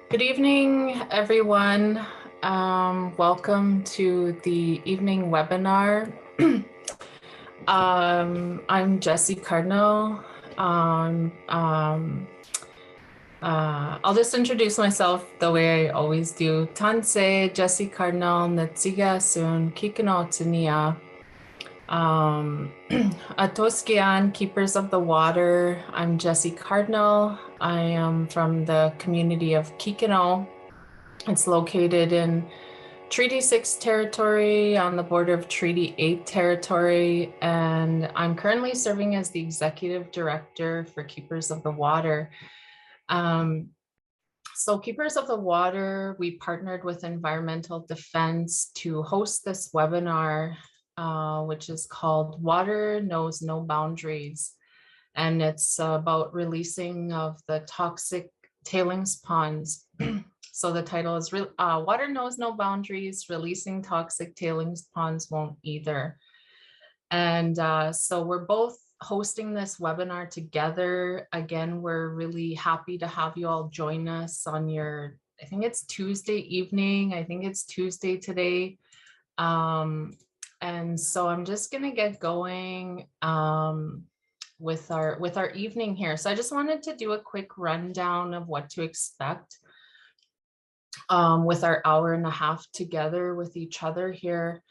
Good evening, everyone. Welcome to the evening webinar. I'm Jessie Cardinal. I'll just introduce myself the way I always do. Tanse, Jessie Cardinal, Natsiga Sun, Kikino Tania. Atoskian, Keepers of the Water. I'm Jessie Cardinal. I am from the community of Kikino. It's located in Treaty 6 territory on the border of Treaty 8 territory, and I'm currently serving as the executive director for Keepers of the Water. So Keepers of the Water, we partnered with Environmental Defense to host this webinar, which is called Water Knows No Boundaries. And it's about releasing of the toxic tailings ponds. So the title is Water Knows No Boundaries, Releasing Toxic Tailings Ponds Won't Either. And so we're both hosting this webinar together. Again, we're really happy to have you all join us on your, I think it's Tuesday evening. I think it's Tuesday today. And so I'm just gonna get going with our evening here. So I just wanted to do a quick rundown of what to expect with our hour and a half together with each other here.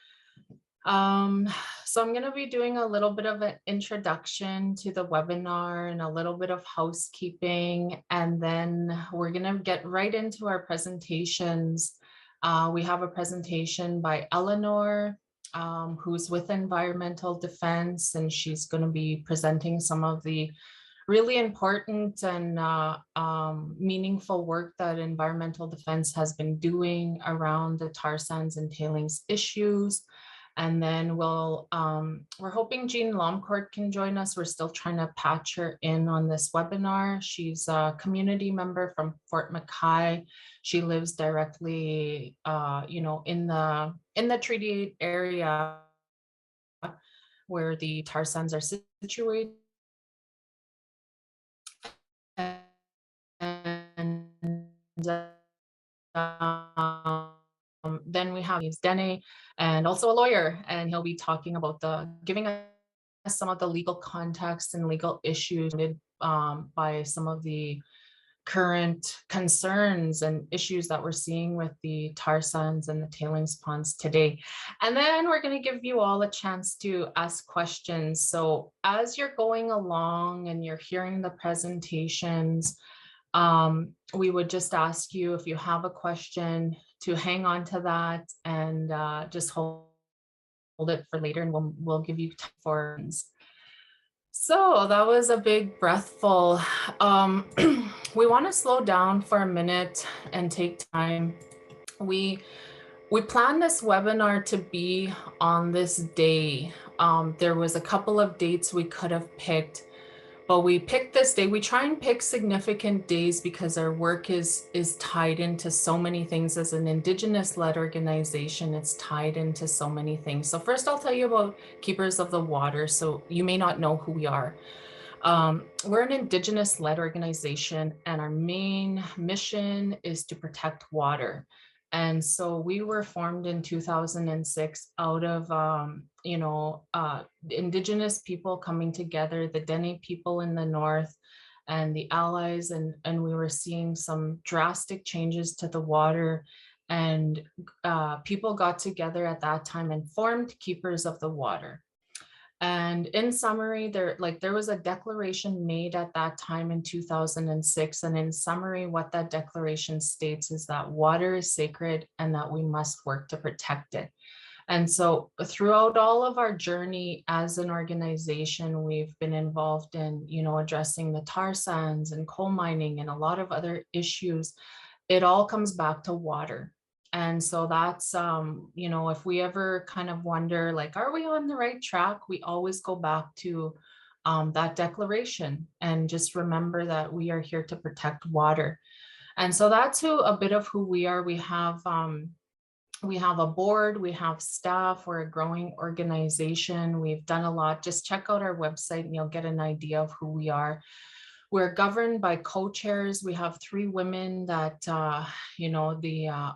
So I'm going to be doing a little bit of an introduction to the webinar and a little bit of housekeeping, and then we're going to get right into our presentations. We have a presentation by Eleanor, who's with Environmental Defense, and she's going to be presenting some of the really important and meaningful work that Environmental Defense has been doing around the tar sands and tailings issues. And then we're hoping Jean Lomcourt can join us. We're still trying to patch her in on this webinar. She's a community member from Fort McKay. She lives directly, in the Treaty 8 area where the tar sands are situated. And then we have Dene, and also a lawyer, and he'll be talking about giving us some of the legal context and legal issues by some of the current concerns and issues that we're seeing with the tar sands and the tailings ponds today. And then we're going to give you all a chance to ask questions. So as you're going along and you're hearing the presentations, we would just ask you, if you have a question, to hang on to that and just hold it for later, and we'll give you time for. So that was a big breathful. We want to slow down for a minute and take time. We planned this webinar to be on this day. There was a couple of dates we could have picked, but we picked this day. We try and pick significant days because our work is tied into so many things. As an Indigenous-led organization, it's tied into so many things. So first, I'll tell you about Keepers of the Water. So you may not know who we are. We're an Indigenous-led organization, and our main mission is to protect water. And so we were formed in 2006 out of, Indigenous people coming together, the Dene people in the north and the allies, and we were seeing some drastic changes to the water. And people got together at that time and formed Keepers of the Water. And in summary, there was a declaration made at that time in 2006. And in summary, what that declaration states is that water is sacred and that we must work to protect it. And so throughout all of our journey as an organization, we've been involved in, addressing the tar sands and coal mining and a lot of other issues. It all comes back to water. And so that's, if we ever kind of wonder, like, are we on the right track? We always go back to that declaration and just remember that we are here to protect water. And so that's a bit of who we are. We have a board, we have staff, we're a growing organization. We've done a lot. Just check out our website and you'll get an idea of who we are. We're governed by co-chairs. We have 3 women that, the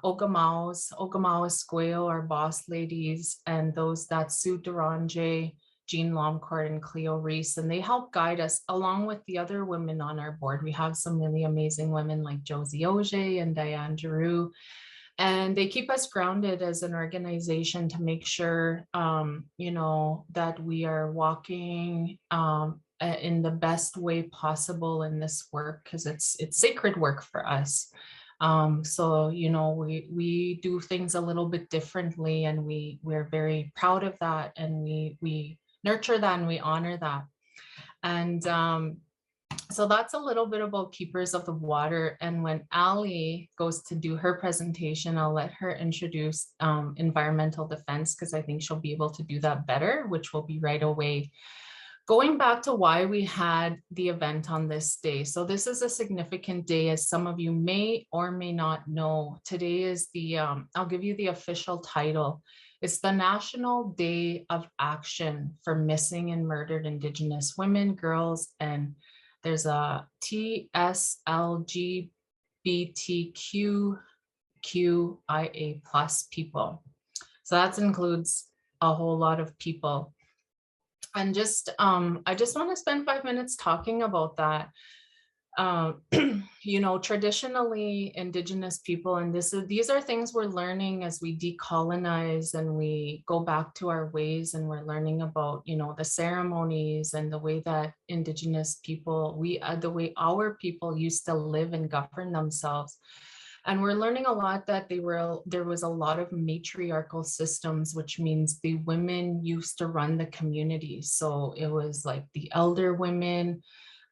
Ogamawa Squeo are boss ladies, and those that Sue Duranje, Jean Lomcourt, and Cleo Reese, and they help guide us along with the other women on our board. We have some really amazing women like Josie Auger and Diane Giroux, and they keep us grounded as an organization to make sure, that we are walking in the best way possible in this work, because it's sacred work for us. So we do things a little bit differently, and we're very proud of that, and we nurture that and we honor that. And so that's a little bit about Keepers of the Water. And when Ali goes to do her presentation, I'll let her introduce environmental defense, because I think she'll be able to do that better, which will be right away. Going back to why we had the event on this day. So this is a significant day, as some of you may or may not know. Today is I'll give you the official title. It's the National Day of Action for Missing and Murdered Indigenous Women, Girls, and there's a TSLGBTQIA plus people. So that includes a whole lot of people. And I just want to spend 5 minutes talking about that. Traditionally Indigenous people, and these are things we're learning as we decolonize and we go back to our ways, and we're learning about, the ceremonies and the way that Indigenous people, the way our people used to live and govern themselves. And we're learning a lot that there was a lot of matriarchal systems, which means the women used to run the community. So it was like the elder women,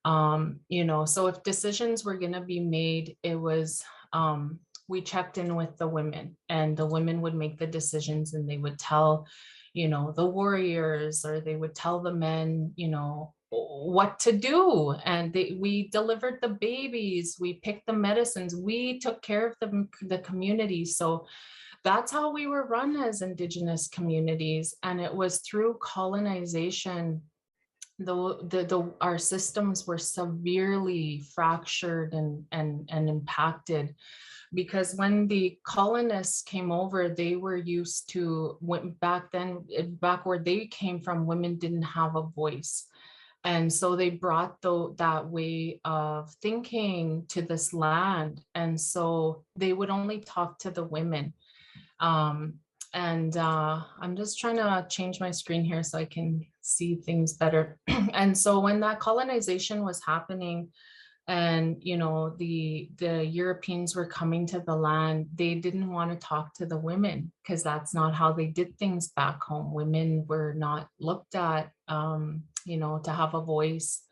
so if decisions were going to be made, it was, we checked in with the women, and the women would make the decisions, and they would tell, the warriors, or they would tell the men, what to do. And we delivered the babies, we picked the medicines, we took care of the community. So that's how we were run as Indigenous communities. And it was through colonization, our systems were severely fractured and impacted, because when the colonists came over, they were used to, back where they came from, women didn't have a voice. And so they brought that way of thinking to this land. And so they would only talk to the women. I'm just trying to change my screen here so I can see things better. And so when that colonization was happening, and the Europeans were coming to the land, they didn't want to talk to the women, because that's not how they did things back home. Women were not looked at, to have a voice.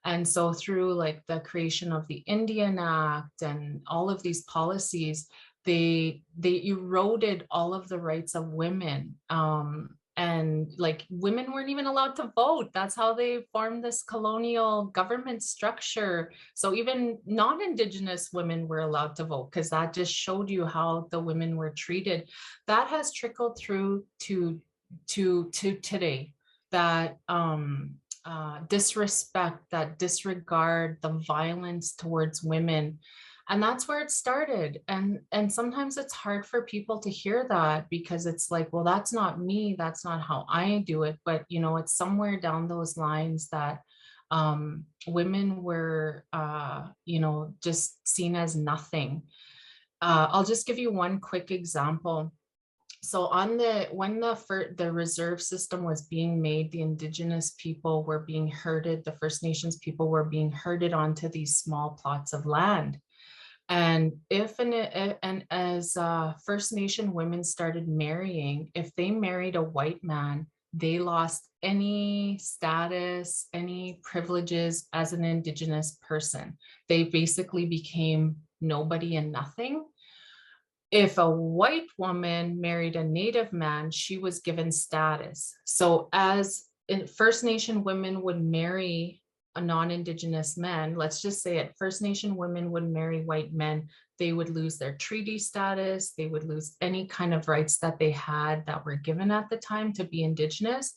And so through like the creation of the Indian Act and all of these policies, they eroded all of the rights of women. And like women weren't even allowed to vote. That's how they formed this colonial government structure. So even non-Indigenous women were allowed to vote, because that just showed you how the women were treated. That has trickled through to today. That disrespect, that disregard, the violence towards women. And that's where it started. And sometimes it's hard for people to hear that, because it's like, well, that's not me, that's not how I do it. But it's somewhere down those lines that women were just seen as nothing. I'll just give you one quick example. So when the reserve system was being made, the Indigenous people were being herded, the First Nations people were being herded onto these small plots of land. And as First Nation women started marrying, if they married a white man, they lost any status, any privileges as an Indigenous person. They basically became nobody and nothing. If a white woman married a Native man, she was given status. So as First Nation women would marry a non-Indigenous man, let's just say it, First Nation women would marry white men, they would lose their treaty status, they would lose any kind of rights that they had that were given at the time to be Indigenous.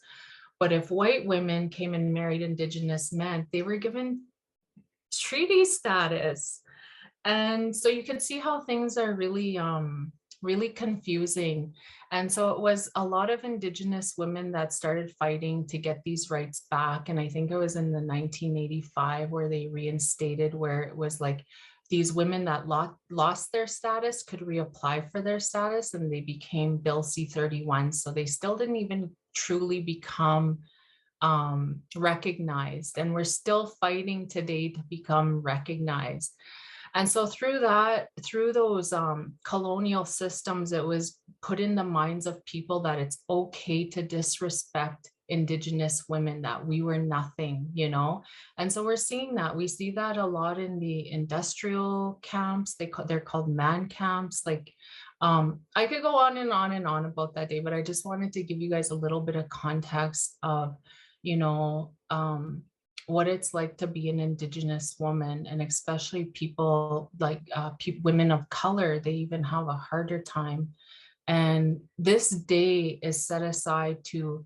But if white women came and married Indigenous men, they were given treaty status. And so you can see how things are really really confusing. And so it was a lot of Indigenous women that started fighting to get these rights back. And I think it was in the 1985 where they reinstated, where it was like these women that lost their status could reapply for their status, and they became Bill C-31. So they still didn't even truly become recognized, and we're still fighting today to become recognized. And so through that, through those colonial systems, it was put in the minds of people that it's okay to disrespect Indigenous women, that we were nothing, you know. And so we're seeing that. We see that a lot in the industrial camps. They're called man camps. Like I could go on and on and on about that day, but I just wanted to give you guys a little bit of context of, you know, what it's like to be an Indigenous woman, and especially people like women of color. They even have a harder time. And this day is set aside to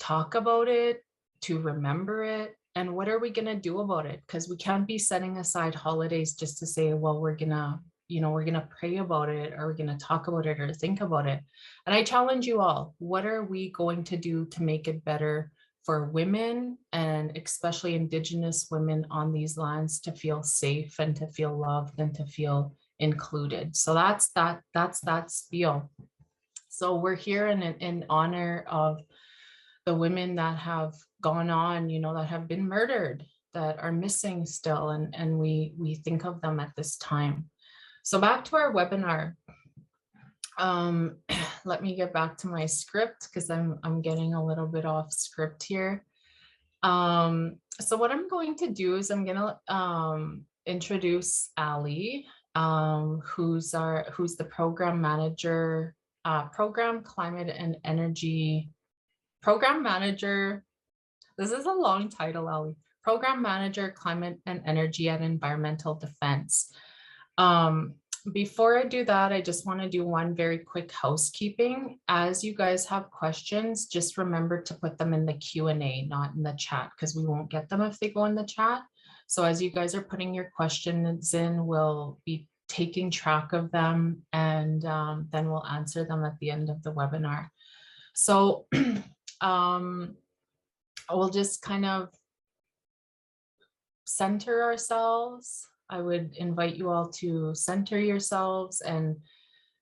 talk about it, to remember it. And what are we going to do about it? Because we can't be setting aside holidays just to say, well, we're going to, you know, we're going to pray about it, or we're going to talk about it, or think about it. And I challenge you all, what are we going to do to make it better for women, and especially Indigenous women on these lands, to feel safe and to feel loved and to feel included? So that's that spiel. So we're here in honor of the women that have gone on, you know, that have been murdered, that are missing still, and we think of them at this time. So back to our webinar. Let me get back to my script, because I'm getting a little bit off script here. So what I'm going to do is I'm going to introduce Ali, who's the program manager, program climate and energy program manager. This is a long title, Ali. Program manager, climate and energy at Environmental Defense. Before I do that, I just want to do one very quick housekeeping. As you guys have questions, just remember to put them in the Q&A, not in the chat, because we won't get them if they go in the chat. So as you guys are putting your questions in, we'll be taking track of them, and then we'll answer them at the end of the webinar. So we'll just kind of center ourselves. I would invite you all to center yourselves and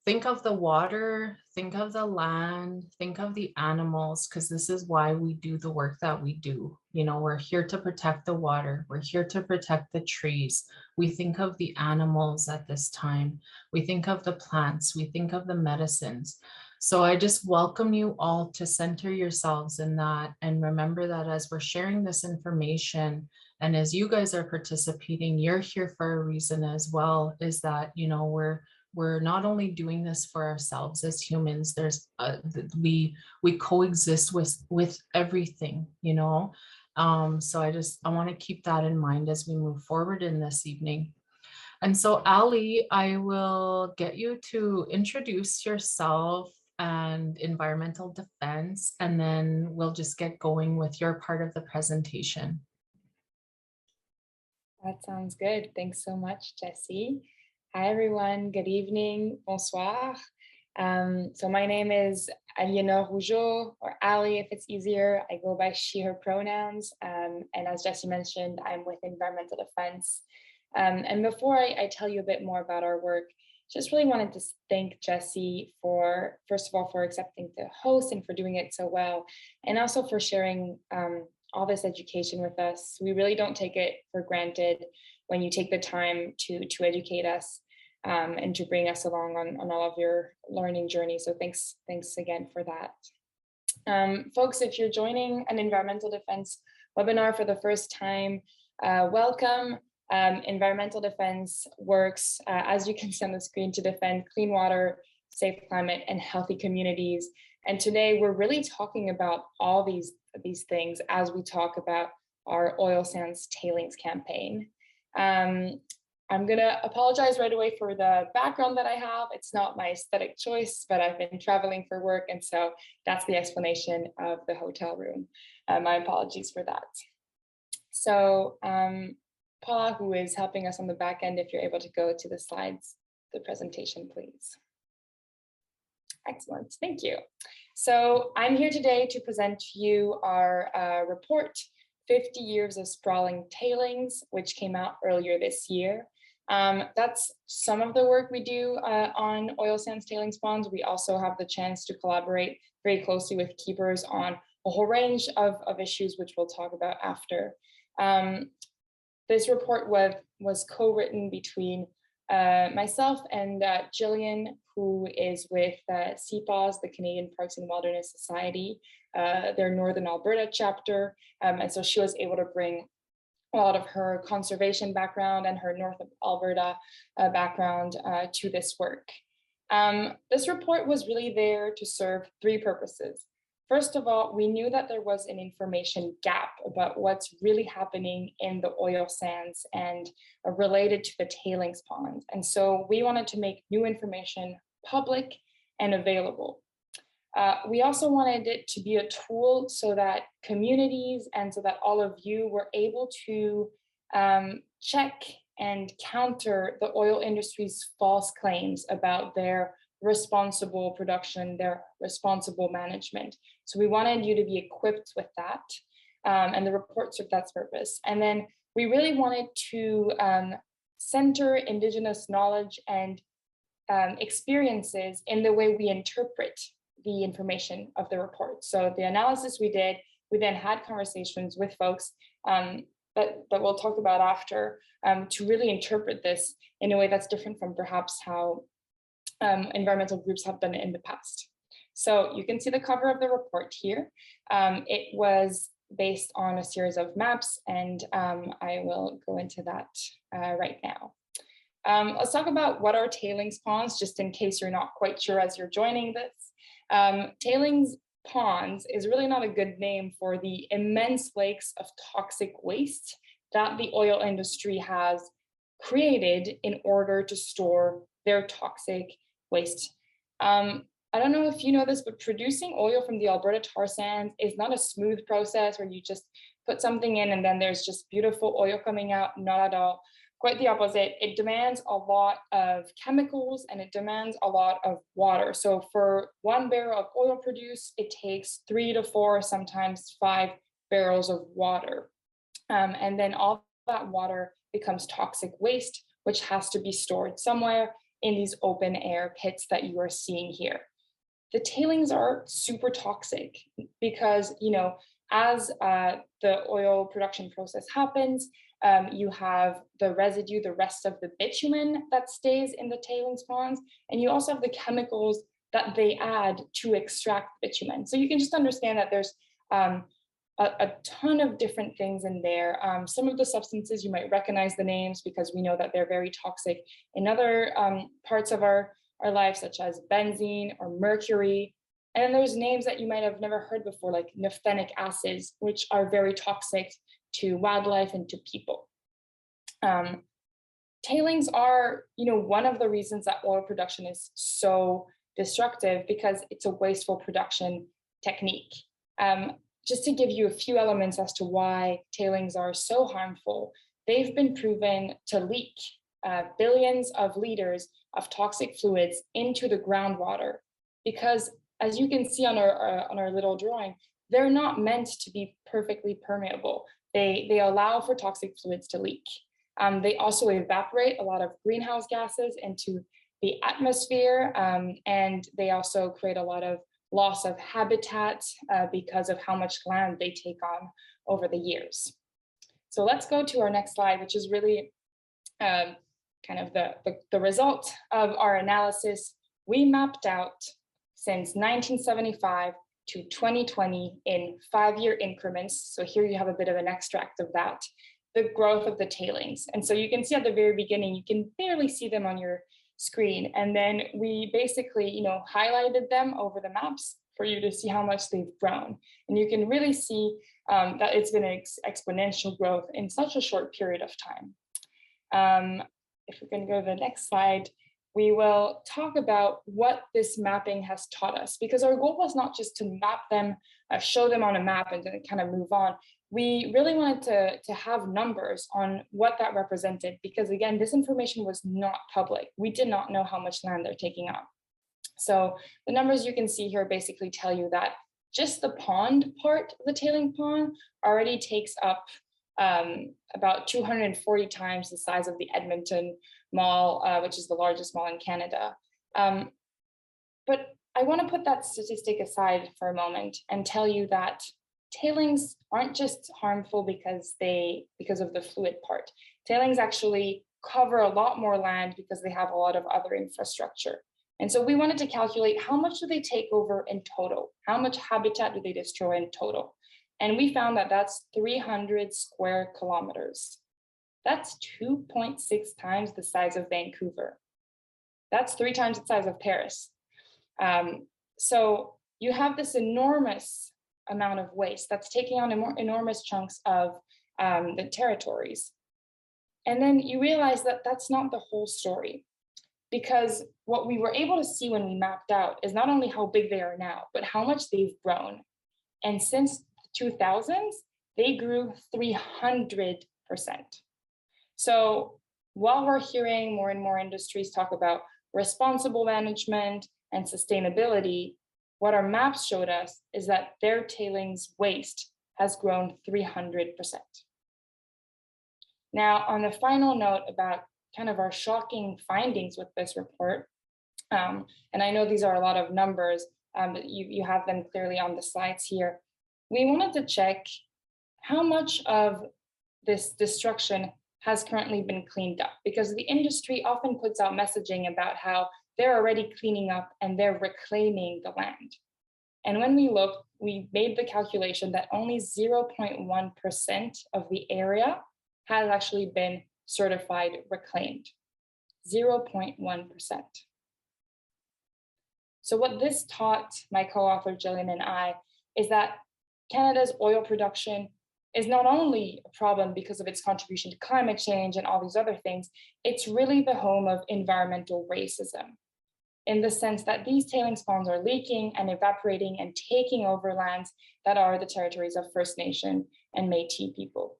think of the water, think of the land, think of the animals, because this is why we do the work that we do. You know, we're here to protect the water. We're here to protect the trees. We think of the animals at this time. We think of the plants. We think of the medicines. So I just welcome you all to center yourselves in that, and remember that as we're sharing this information, and as you guys are participating, you're here for a reason as well, is that, you know, we're not only doing this for ourselves as humans. There's we coexist with everything, you know. So I want to keep that in mind as we move forward in this evening. And so Ali, I will get you to introduce yourself and environmental defense, and then we'll just get going with your part of the presentation. That sounds good. Thanks so much, Jessie. Hi, everyone. Good evening. Bonsoir. So my name is Aliénor Rougeau, or Ali if it's easier. I go by she, her pronouns. And as Jessie mentioned, I'm with Environmental Defense. And before I tell you a bit more about our work, just really wanted to thank Jessie for, first of all, for accepting to host and for doing it so well, and also for sharing all this education with us. We really don't take it for granted when you take the time to educate us and to bring us along on all of your learning journey. So thanks again for that. Folks, if you're joining an environmental defense webinar for the first time, welcome. Environmental defense works, as you can see on the screen, to defend clean water, safe climate, and healthy communities. And today we're really talking about all these things as we talk about our Oilsands tailings campaign. I'm gonna apologize right away for the background that I have. It's not my aesthetic choice, but I've been traveling for work, and so that's the explanation of the hotel room. My apologies for that. So Paula, who is helping us on the back end, if you're able to go to the slides, the presentation, please. Excellent, thank you. So I'm here today to present to you our report, 50 Years of Sprawling Tailings, which came out earlier this year. That's some of the work we do on oil sands tailings ponds. We also have the chance to collaborate very closely with keepers on a whole range of issues, which we'll talk about after. This report was co-written between myself and Jillian, who is with CPAWS, the Canadian Parks and Wilderness Society, their Northern Alberta chapter. And so she was able to bring a lot of her conservation background and her North Alberta background to this work. This report was really there to serve three purposes. First of all, we knew that there was an information gap about what's really happening in the oil sands and related to the tailings ponds. And so we wanted to make new information public and available. We also wanted it to be a tool so that communities and so that all of you were able to check and counter the oil industry's false claims about their responsible production, their responsible management. So we wanted you to be equipped with that, and the report served that purpose. And then we really wanted to center Indigenous knowledge and experiences in the way we interpret the information of the report. So the analysis we did, we then had conversations with folks that we'll talk about after to really interpret this in a way that's different from perhaps how environmental groups have done it in the past. So you can see the cover of the report here. It was based on a series of maps, and I will go into that right now. Let's talk about what are tailings ponds, just in case you're not quite sure as you're joining this. Tailings ponds is really not a good name for the immense lakes of toxic waste that the oil industry has created in order to store their toxic waste. I don't know if you know this, but producing oil from the Alberta tar sands is not a smooth process where you just put something in and then there's just beautiful oil coming out. Not at all. Quite the opposite. It demands a lot of chemicals and it demands a lot of water. So for 1 barrel of oil produced, it takes 3 to 4, sometimes 5 barrels of water. And then all that water becomes toxic waste, which has to be stored somewhere in these open air pits that you are seeing here. The tailings are super toxic because, you know, as the oil production process happens, you have the residue, the rest of the bitumen that stays in the tailings ponds, and you also have the chemicals that they add to extract bitumen. So you can just understand that there's a ton of different things in there. Some of the substances you might recognize the names because we know that they're very toxic in other parts of our lives, such as benzene or mercury. And then there's names that you might have never heard before, like naphthenic acids, which are very toxic to wildlife and to people. Tailings are, you know, one of the reasons that oil production is so destructive because it's a wasteful production technique. Just to give you a few elements as to why tailings are so harmful, they've been proven to leak billions of liters of toxic fluids into the groundwater because, as you can see on our little drawing, they're not meant to be perfectly permeable. They allow for toxic fluids to leak. They also evaporate a lot of greenhouse gases into the atmosphere, and they also create a lot of loss of habitat because of how much land they take on over the years. So let's go to our next slide, which is really kind of the result of our analysis. We mapped out since 1975 to 2020 in 5-year increments. So here you have a bit of an extract of that, the growth of the tailings. And so you can see at the very beginning, you can barely see them on your screen. And then we basically, you know, highlighted them over the maps for you to see how much they've grown. And you can really see that it's been an exponential growth in such a short period of time. If we're going to go to the next slide, we will talk about what this mapping has taught us, because our goal was not just to map them, show them on a map and then kind of move on. we really wanted to have numbers on what that represented, because again, this information was not public. We did not know how much land they're taking up. So the numbers you can see here basically tell you that just the pond part of the tailing pond already takes up about 240 times the size of the Edmonton Mall, which is the largest mall in Canada. But I want to put that statistic aside for a moment and tell you that tailings aren't just harmful because of the fluid part. Tailings actually cover a lot more land because they have a lot of other infrastructure. And so we wanted to calculate how much do they take over in total? How much habitat do they destroy in total? And we found that that's 300 square kilometers. That's 2.6 times the size of Vancouver. That's 3 times the size of Paris. So you have this enormous amount of waste that's taking on enormous chunks of the territories. And then you realize that that's not the whole story, because what we were able to see when we mapped out is not only how big they are now, but how much they've grown. And since the 2000s, they grew 300%. So while we're hearing more and more industries talk about responsible management and sustainability, what our maps showed us is that their tailings waste has grown 300%. Now, on the final note about kind of our shocking findings with this report, and I know these are a lot of numbers, but you have them clearly on the slides here. We wanted to check how much of this destruction has currently been cleaned up, because the industry often puts out messaging about how they're already cleaning up and they're reclaiming the land. And when we looked, we made the calculation that only 0.1% of the area has actually been certified reclaimed. 0.1%. So what this taught my co-author Jillian and I is that Canada's oil production is not only a problem because of its contribution to climate change and all these other things, it's really the home of environmental racism, in the sense that these tailings ponds are leaking and evaporating and taking over lands that are the territories of First Nation and Métis people.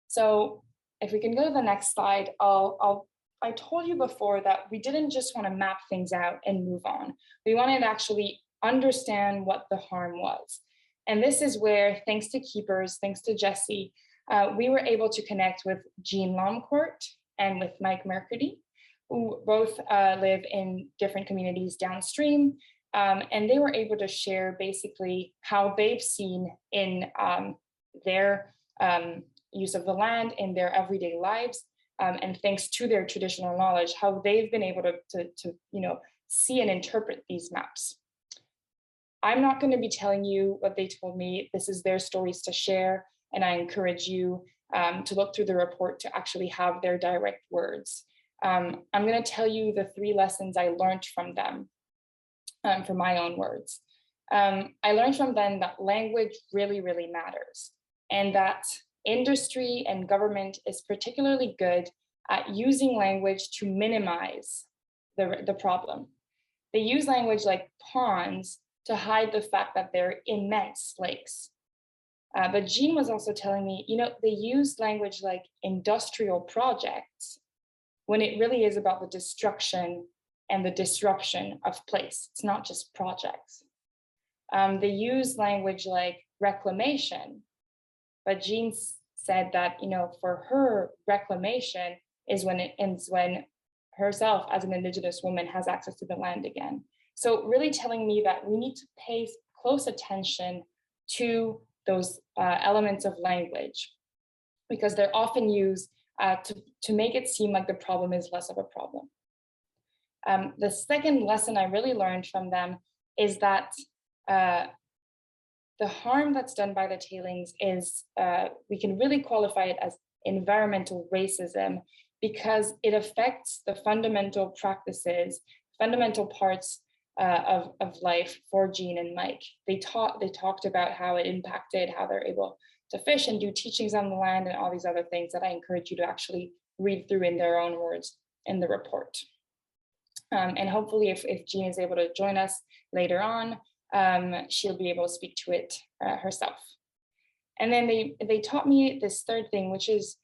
So if we can go to the next slide, I told you before that we didn't just want to map things out and move on. We wanted to actually understand what the harm was. And this is where, thanks to Keepers, thanks to Jesse, we were able to connect with Jean Lomcourt and with Mike Mercredi, who both live in different communities downstream. And they were able to share basically how they've seen in their use of the land in their everyday lives, and thanks to their traditional knowledge, how they've been able to see and interpret these maps. I'm not going to be telling you what they told me. This is their stories to share, and I encourage you to look through the report to actually have their direct words. I'm going to tell you the 3 lessons I learned from them, from my own words. I learned from them that language really, really matters, and that industry and government is particularly good at using language to minimize the problem. They use language like ponds to hide the fact that they're immense lakes. But Jean was also telling me, they use language like industrial projects when it really is about the destruction and the disruption of place. It's not just projects. They use language like reclamation, but Jean said that, for her, reclamation is when it ends, when herself as an Indigenous woman has access to the land again. So really telling me that we need to pay close attention to those elements of language, because they're often used to make it seem like the problem is less of a problem. The second lesson I really learned from them is that the harm that's done by the tailings is, we can really qualify it as environmental racism, because it affects the fundamental practices, fundamental parts of life for Jean and Mike. They talked about how it impacted how they're able to fish and do teachings on the land and all these other things that I encourage you to actually read through in their own words in the report. And hopefully if Jean is able to join us later on, she'll be able to speak to it herself. And then they taught me this third thing, which is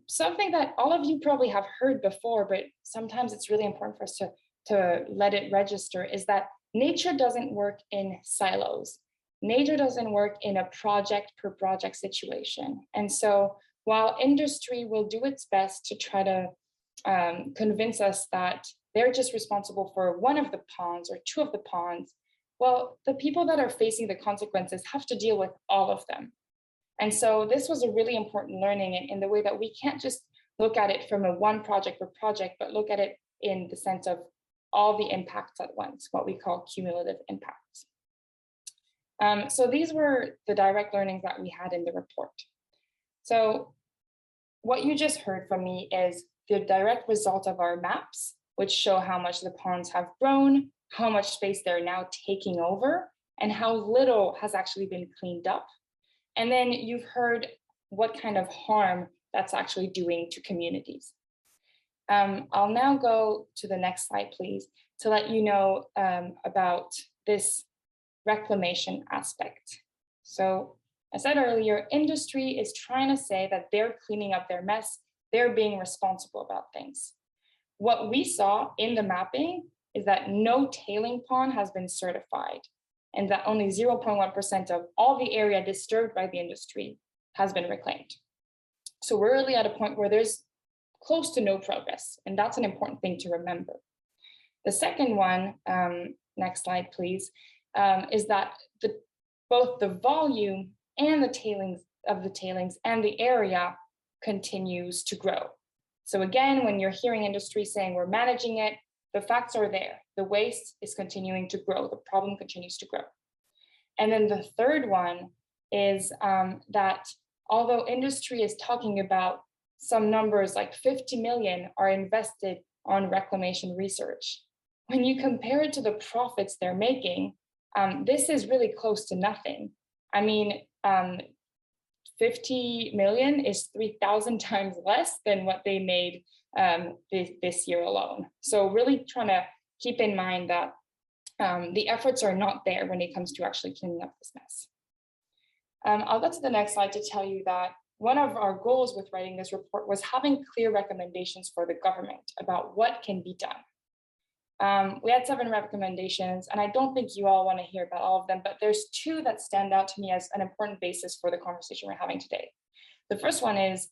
something that all of you probably have heard before, but sometimes it's really important for us to let it register, is that nature doesn't work in silos. Nature doesn't work in a project per project situation. And so while industry will do its best to try to convince us that they're just responsible for one of the ponds or two of the ponds, well, the people that are facing the consequences have to deal with all of them. And so this was a really important learning in the way that we can't just look at it from a one project per project, but look at it in the sense of all the impacts at once, what we call cumulative impacts. So these were the direct learnings that we had in the report. So what you just heard from me is the direct result of our maps, which show how much the ponds have grown, how much space they're now taking over, and how little has actually been cleaned up. And then you've heard what kind of harm that's actually doing to communities. I'll now go to the next slide, please, to let you know about this reclamation aspect. So I said earlier, industry is trying to say that they're cleaning up their mess, they're being responsible about things. What we saw in the mapping is that no tailing pond has been certified, and that only 0.1% of all the area disturbed by the industry has been reclaimed. So we're really at a point where there's close to no progress, and that's an important thing to remember. The second one, next slide please, is that both the volume and the tailings and the area continues to grow. So again, when you're hearing industry saying we're managing it, the facts are there. The waste is continuing to grow. The problem continues to grow. And then the third one is that although industry is talking about some numbers like 50 million are invested on reclamation research, when you compare it to the profits they're making, this is really close to nothing. I mean, 50 million is 3,000 times less than what they made this year alone. So really trying to keep in mind that the efforts are not there when it comes to actually cleaning up this mess. I'll go to the next slide to tell you that one of our goals with writing this report was having clear recommendations for the government about what can be done. We had 7 recommendations, and I don't think you all want to hear about all of them, but there's 2 that stand out to me as an important basis for the conversation we're having today. The first one is,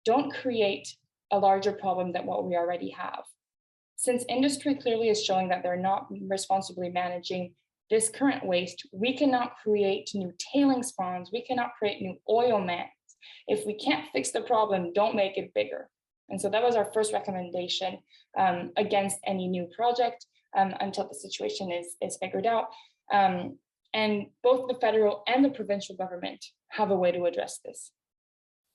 don't create a larger problem than what we already have. Since industry clearly is showing that they're not responsibly managing this current waste, we cannot create new tailings ponds, we cannot create new oil mans. If we can't fix the problem, don't make it bigger. And so that was our first recommendation against any new project until the situation is figured out. And both the federal and the provincial government have a way to address this.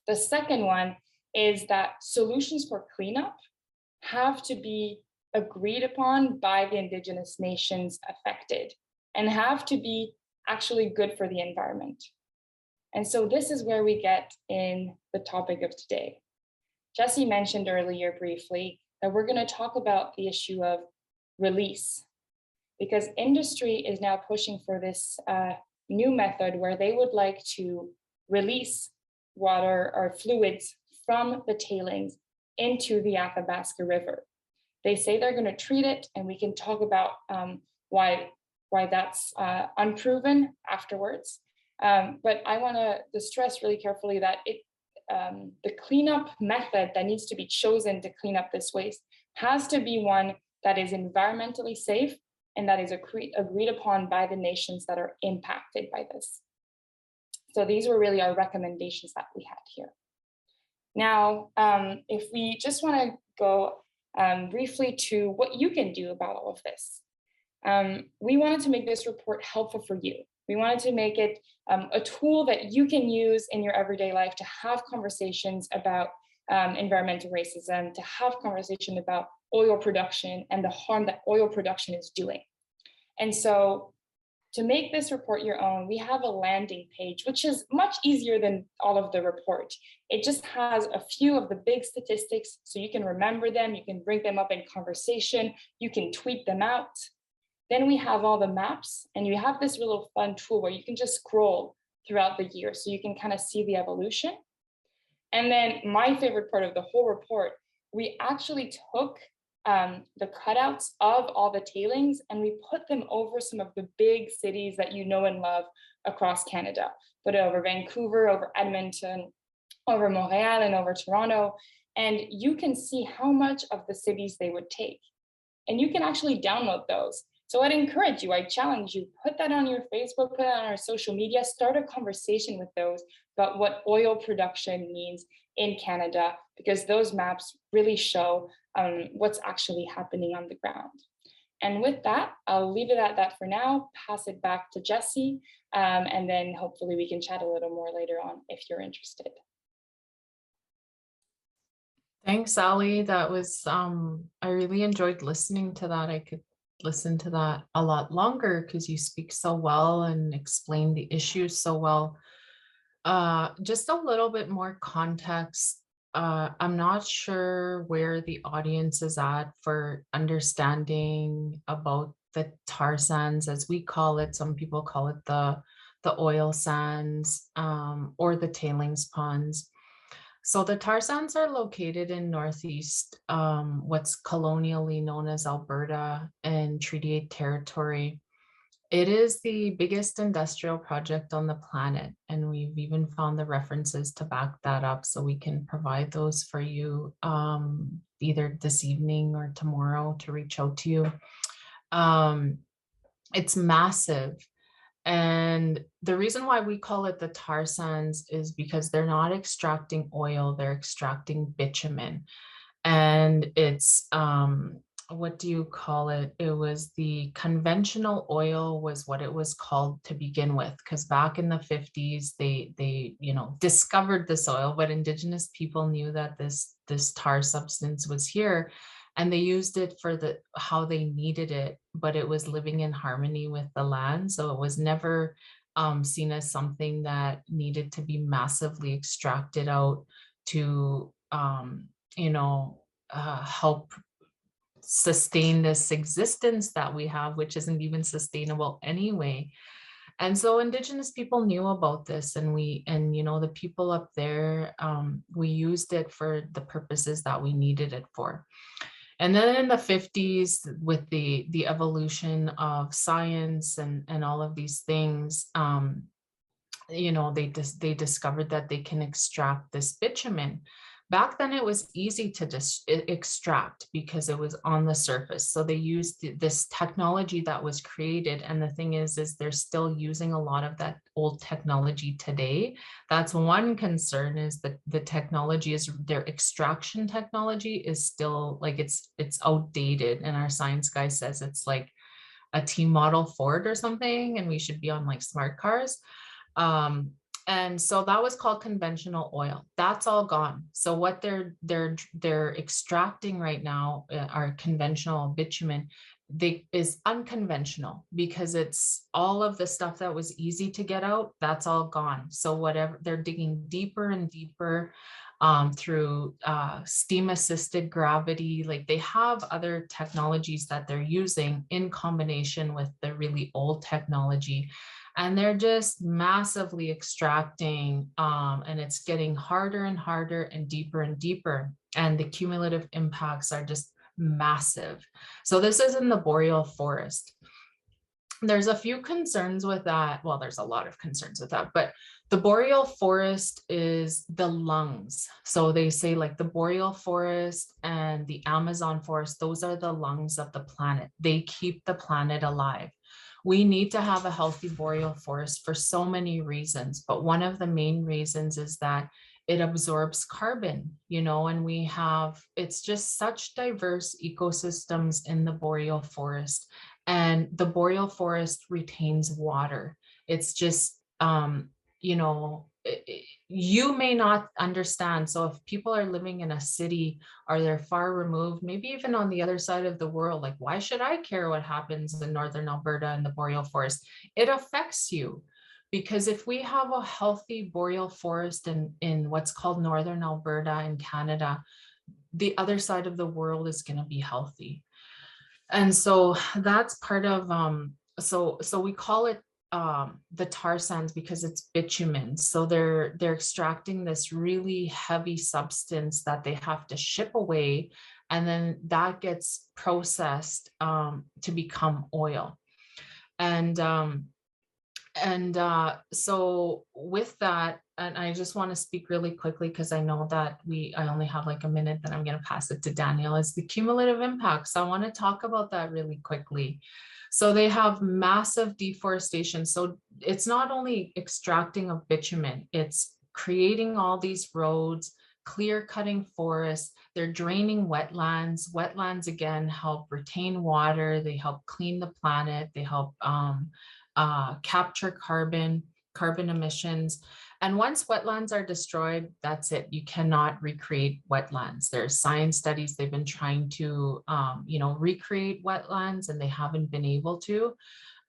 The second one is that solutions for cleanup have to be agreed upon by the Indigenous nations affected and have to be actually good for the environment. And so this is where we get in the topic of today. Jesse mentioned earlier briefly that we're going to talk about the issue of release, because industry is now pushing for this new method where they would like to release water or fluids from the tailings into the Athabasca River. They say they're going to treat it, and we can talk about why that's unproven afterwards. But I want to stress really carefully that the cleanup method that needs to be chosen to clean up this waste has to be one that is environmentally safe and that is agreed upon by the nations that are impacted by this. So these were really our recommendations that we had here. Now, if we just want to go briefly to what you can do about all of this. We wanted to make this report helpful for you. We wanted to make it a tool that you can use in your everyday life to have conversations about environmental racism, to have conversation about oil production and the harm that oil production is doing. And so to make this report your own, we have a landing page, which is much easier than all of the report. It just has a few of the big statistics, so you can remember them, you can bring them up in conversation, you can tweet them out. Then we have all the maps, and you have this little fun tool where you can just scroll throughout the year. So you can kind of see the evolution. And then my favorite part of the whole report, we actually took the cutouts of all the tailings and we put them over some of the big cities that you know and love across Canada. Put it over Vancouver, over Edmonton, over Montreal, and over Toronto. And you can see how much of the cities they would take. And you can actually download those. So I'd encourage you, I challenge you, put that on your Facebook, put it on our social media, start a conversation with those about what oil production means in Canada, because those maps really show what's actually happening on the ground. And with that, I'll leave it at that for now, pass it back to Jesse, and then hopefully we can chat a little more later on if you're interested. Thanks, Ali. That was, I really enjoyed listening to that. I could listen to that a lot longer because you speak so well and explain the issues so well. Just a little bit more context. I'm not sure where the audience is at for understanding about the tar sands, as we call it. Some people call it the oil sands, or the tailings ponds. So the tar sands are located in Northeast, what's colonially known as Alberta and Treaty 8 territory. It is the biggest industrial project on the planet, and we've even found the references to back that up, so we can provide those for you either this evening or tomorrow to reach out to you. It's massive. And the reason why we call it the tar sands is because they're not extracting oil, they're extracting bitumen. And it's, what do you call it? It was the conventional oil was what it was called to begin with, because back in the 50s, they discovered this oil, but Indigenous people knew that this tar substance was here. And they used it for how they needed it, but it was living in harmony with the land. So it was never seen as something that needed to be massively extracted out to, help sustain this existence that we have, which isn't even sustainable anyway. And so Indigenous people knew about this, and the people up there, we used it for the purposes that we needed it for. And then in the 50s, with the evolution of science and all of these things, they discovered that they can extract this bitumen. Back then, it was easy to extract because it was on the surface. So they used this technology that was created. And the thing is they're still using a lot of that old technology today. That's one concern, is that the technology their extraction technology is still like it's outdated. And our science guy says it's like a T model Ford or something, and we should be on like smart cars. And so that was called conventional oil. That's all gone. So what they're extracting right now are conventional bitumen. Is unconventional, because it's all of the stuff that was easy to get out. That's all gone. So whatever, they're digging deeper and deeper through steam assisted gravity. Like, they have other technologies that they're using in combination with the really old technology. And they're just massively extracting, and it's getting harder and harder and deeper. And the cumulative impacts are just massive. So this is in the boreal forest. There's a few concerns with that. Well, there's a lot of concerns with that, but the boreal forest is the lungs. So they say, like, the boreal forest and the Amazon forest, those are the lungs of the planet. They keep the planet alive. We need to have a healthy boreal forest for so many reasons, but one of the main reasons is that it absorbs carbon, and it's just such diverse ecosystems in the boreal forest, and the boreal forest retains water. It's just, you may not understand. So if people are living in a city or they're far removed, maybe even on the other side of the world, like, why should I care what happens in northern Alberta and the boreal forest? It affects you, because if we have a healthy boreal forest in what's called northern Alberta in Canada, the other side of the world is going to be healthy. And so that's part of, so we call it the tar sands because it's bitumen. So they're extracting this really heavy substance that they have to ship away, and then that gets processed to become oil. And so with that, and I just want to speak really quickly because I know that I only have like a minute, then I'm going to pass it to Daniel, is the cumulative impacts. I want to talk about that really quickly. So they have massive deforestation. So it's not only extracting of bitumen, it's creating all these roads, clear cutting forests, they're draining wetlands. Wetlands again help retain water, they help clean the planet, they help capture carbon emissions. And once wetlands are destroyed, that's it. You cannot recreate wetlands. There's science studies, they've been trying to, recreate wetlands and they haven't been able to.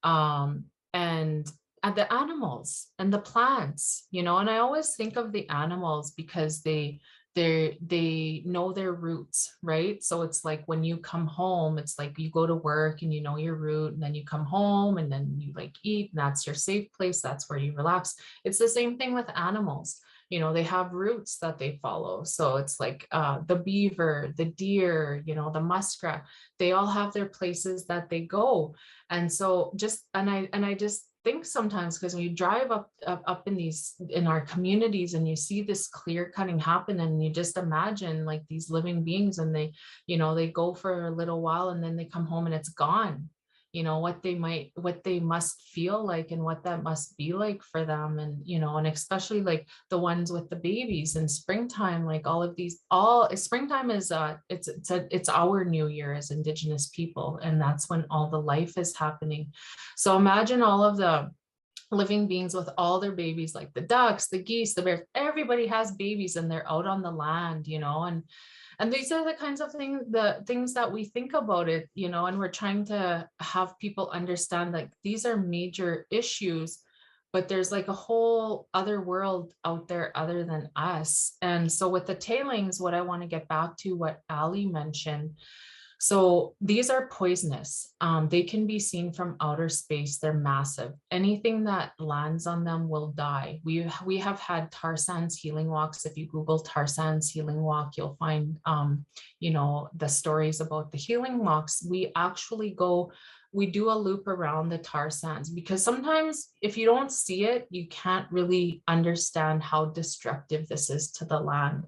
And the animals and the plants, and I always think of the animals because they know their roots, right? So it's like when you come home, it's like you go to work and you know your route, and then you come home and then you like eat, and that's your safe place, that's where you relax. It's the same thing with animals. They have routes that they follow. So it's like the beaver, the deer, the muskrat, they all have their places that they go. And so I just think sometimes, because when you drive up in our communities and you see this clear cutting happen, and you just imagine like these living beings, and they go for a little while and then they come home and it's gone. What they must feel like and what that must be like for them. And especially like the ones with the babies in springtime, like all springtime is it's our new year as Indigenous people, and that's when all the life is happening. So imagine all of the living beings with all their babies, like the ducks, the geese, the bears, everybody has babies and they're out on the land, and these are the kinds of things that we think about it, and we're trying to have people understand like these are major issues, but there's like a whole other world out there other than us. And so with the tailings, what I want to get back to what Ali mentioned. So these are poisonous. They can be seen from outer space. They're massive. Anything that lands on them will die. We have had tar sands healing walks. If you Google tar sands healing walk, you'll find the stories about the healing walks. We do a loop around the tar sands, because sometimes if you don't see it, you can't really understand how destructive this is to the land.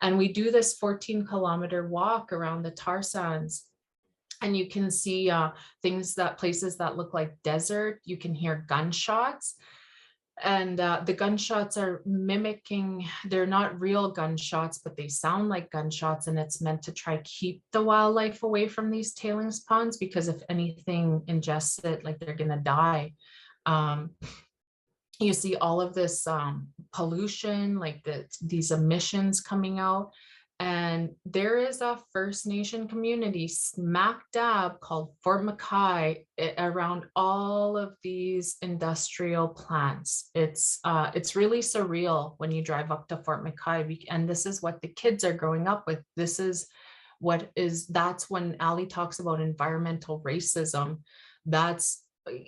And we do this 14-kilometer walk around the tar sands, and you can see places that look like desert. You can hear gunshots, and the gunshots are mimicking, they're not real gunshots, but they sound like gunshots, and it's meant to try keep the wildlife away from these tailings ponds, because if anything ingests it, like they're gonna die. You see all of this pollution, like these emissions coming out. And there is a First Nation community smack dab called Fort McKay around all of these industrial plants. It's really surreal when you drive up to Fort McKay, and this is what the kids are growing up with. That's when Ali talks about environmental racism. That's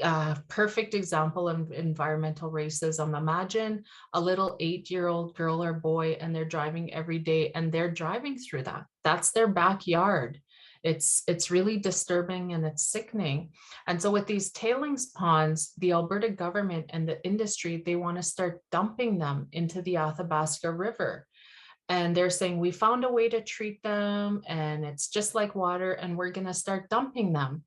a perfect example of environmental racism. Imagine a little 8-year-old girl or boy, and they're driving every day, and they're driving through that. That's their backyard. It's really disturbing and it's sickening. And so with these tailings ponds, the Alberta government and the industry, they want to start dumping them into the Athabasca River. And they're saying, we found a way to treat them, and it's just like water, and we're going to start dumping them.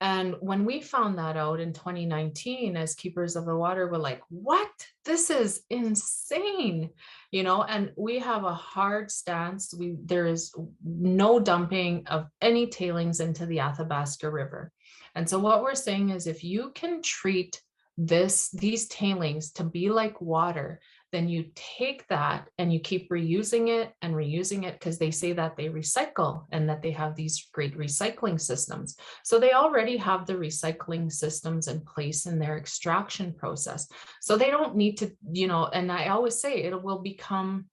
And when we found that out in 2019, as Keepers of the Water, we're like, what? This is insane, and we have a hard stance. There is no dumping of any tailings into the Athabasca River. And so what we're saying is, if you can treat these tailings to be like water, then you take that and you keep reusing it and reusing it, because they say that they recycle and that they have these great recycling systems. So they already have the recycling systems in place in their extraction process. So they don't need to, and I always say it will become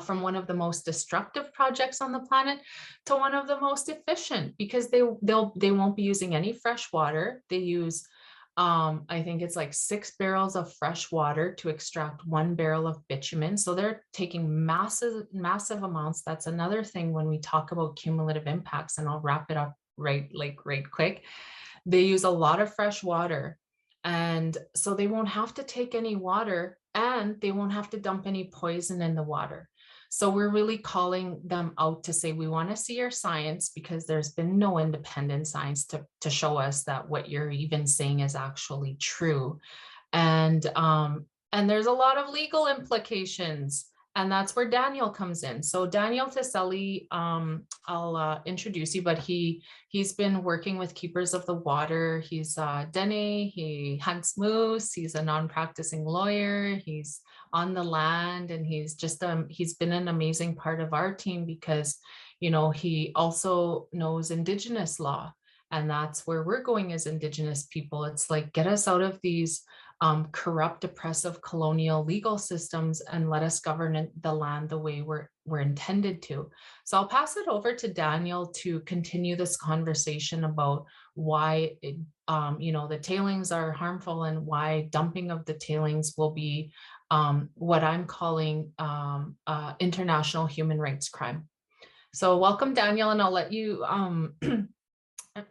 from one of the most destructive projects on the planet to one of the most efficient, because they won't be using any fresh water. They use I think it's like 6 barrels of fresh water to extract 1 barrel of bitumen. So they're taking massive amounts. That's another thing when we talk about cumulative impacts, and I'll wrap it up right quick. They use a lot of fresh water. And so they won't have to take any water, and they won't have to dump any poison in the water. So we're really calling them out to say, we want to see your science, because there's been no independent science to show us that what you're even saying is actually true. And there's a lot of legal implications. And that's where Daniel comes in. So Daniel Tiselli, I'll introduce you, but he's been working with Keepers of the Water. He's Dene, he hunts moose, he's a non-practicing lawyer, he's on the land, and he's been an amazing part of our team because, he also knows Indigenous law. And that's where we're going as Indigenous people. It's like, get us out of these corrupt, oppressive colonial legal systems and let us govern the land the way we're intended to. So I'll pass it over to Daniel to continue this conversation about why the tailings are harmful, and why dumping of the tailings will be what I'm calling international human rights crime. So welcome, Daniel, and I'll let you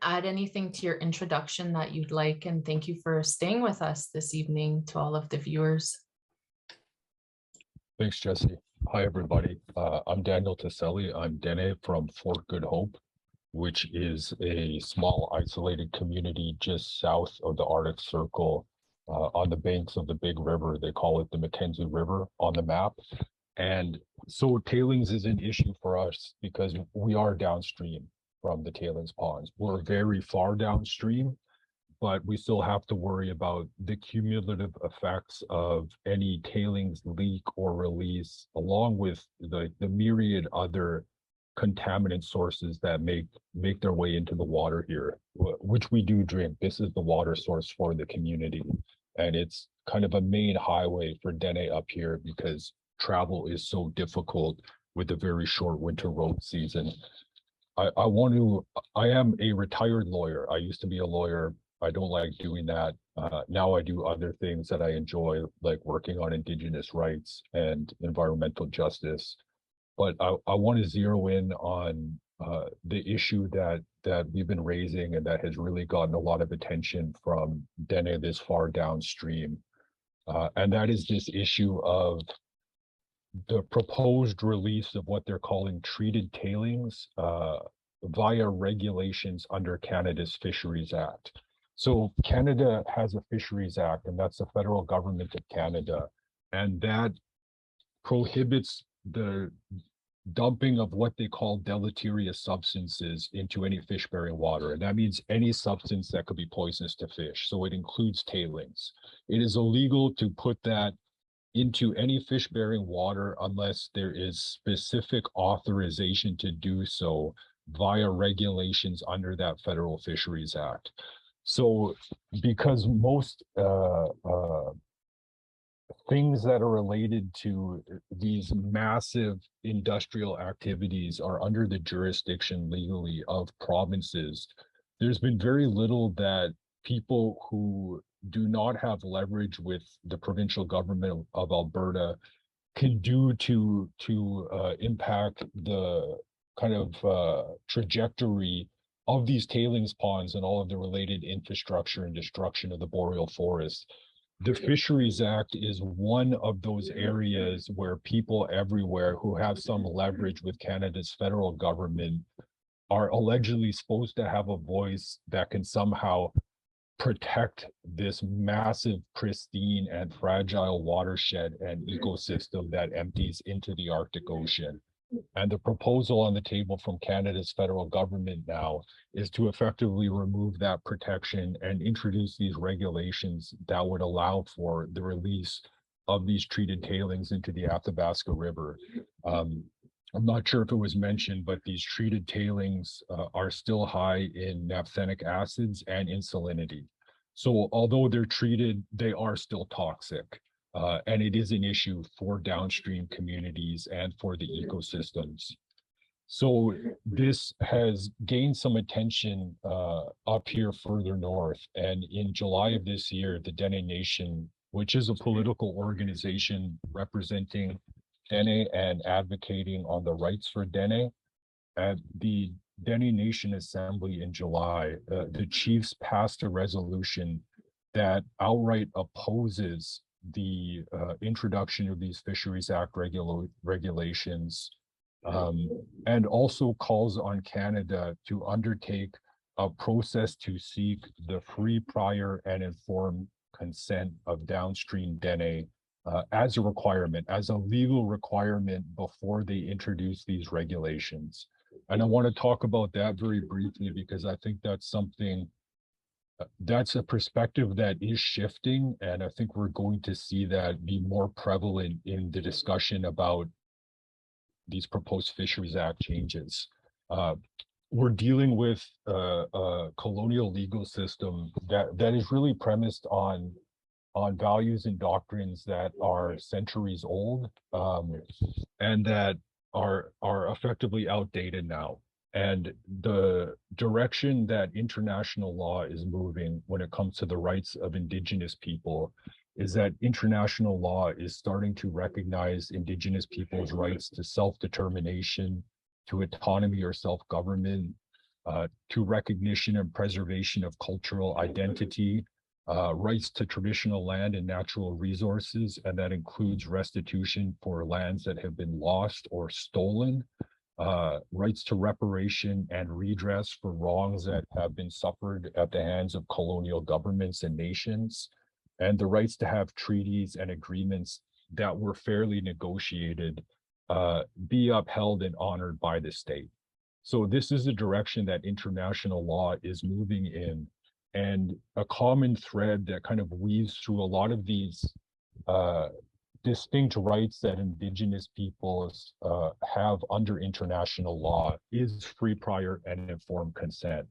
add anything to your introduction that you'd like. And thank you for staying with us this evening, to all of the viewers. Thanks, Jesse. Hi, everybody. I'm Daniel Tiselli. I'm Dene from Fort Good Hope, which is a small isolated community just south of the Arctic Circle on the banks of the big river. They call it the Mackenzie River on the map. And so tailings is an issue for us because we are downstream from the tailings ponds. We're very far downstream, but we still have to worry about the cumulative effects of any tailings leak or release, along with the myriad other contaminant sources that make their way into the water here, which we do drink. This is the water source for the community. And it's kind of a main highway for Dene up here because travel is so difficult with a very short winter road season. I am a retired lawyer. I used to be a lawyer. I don't like doing that. Now I do other things that I enjoy, like working on Indigenous rights and environmental justice. But I want to zero in on the issue that we've been raising and that has really gotten a lot of attention from Dene this far downstream. And that is this issue of the proposed release of what they're calling treated tailings via regulations under Canada's Fisheries Act. So Canada has a Fisheries Act, and that's the federal government of Canada, and that prohibits the dumping of what they call deleterious substances into any fish-bearing water. And that means any substance that could be poisonous to fish. So it includes tailings. It is illegal to put that into any fish-bearing water unless there is specific authorization to do so via regulations under that Federal Fisheries Act. So because most things that are related to these massive industrial activities are under the jurisdiction legally of provinces, there's been very little that people who do not have leverage with the provincial government of Alberta can do to impact the kind of trajectory of these tailings ponds and all of the related infrastructure and destruction of the boreal forest. The Fisheries Act is one of those areas where people everywhere who have some leverage with Canada's federal government are allegedly supposed to have a voice that can somehow protect this massive, pristine, and fragile watershed and ecosystem that empties into the Arctic Ocean. And the proposal on the table from Canada's federal government now is to effectively remove that protection and introduce these regulations that would allow for the release of these treated tailings into the Athabasca River. I'm not sure if it was mentioned, but these treated tailings are still high in naphthenic acids and in salinity. So although they're treated, they are still toxic. And it is an issue for downstream communities and for the ecosystems. So this has gained some attention up here further north. And in July of this year, the Dene Nation, which is a political organization representing Dene and advocating on the rights for Dene, at the Dene Nation Assembly in July, the chiefs passed a resolution that outright opposes the introduction of these Fisheries Act regulations, and also calls on Canada to undertake a process to seek the free, prior, and informed consent of downstream Dene as a requirement, as a legal requirement before they introduce these regulations. And I want to talk about that very briefly because I think that's something, that's a perspective that is shifting. And I think we're going to see that be more prevalent in the discussion about these proposed Fisheries Act changes. We're dealing with a colonial legal system that is really premised on values and doctrines that are centuries old, and that are effectively outdated now. And the direction that international law is moving when it comes to the rights of Indigenous people is that international law is starting to recognize Indigenous people's rights to self-determination, to autonomy or self-government, to recognition and preservation of cultural identity, rights to traditional land and natural resources, and that includes restitution for lands that have been lost or stolen, rights to reparation and redress for wrongs that have been suffered at the hands of colonial governments and nations, and the rights to have treaties and agreements that were fairly negotiated be upheld and honored by the state. So this is the direction that international law is moving in. And a common thread that kind of weaves through a lot of these distinct rights that Indigenous peoples have under international law is free, prior, and informed consent.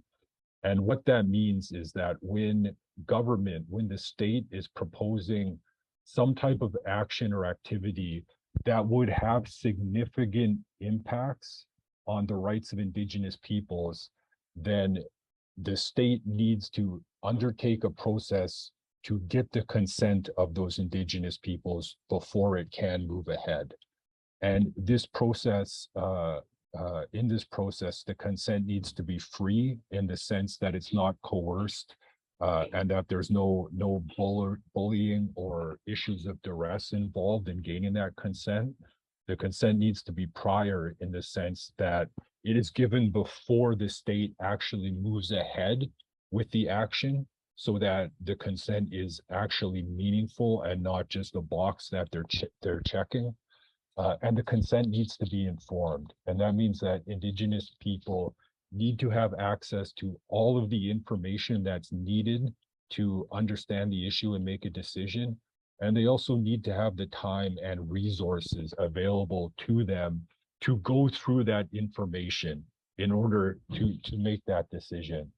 And what that means is that when the state is proposing some type of action or activity that would have significant impacts on the rights of Indigenous peoples, then the state needs to undertake a process to get the consent of those Indigenous peoples before it can move ahead. And this process, in this process, the consent needs to be free in the sense that it's not coerced, and that there's no bullying or issues of duress involved in gaining that consent. The consent needs to be prior in the sense that it is given before the state actually moves ahead with the action, so that the consent is actually meaningful and not just a box that they're checking. And the consent needs to be informed. And that means that Indigenous people need to have access to all of the information that's needed to understand the issue and make a decision. And they also need to have the time and resources available to them to go through that information in order to make that decision.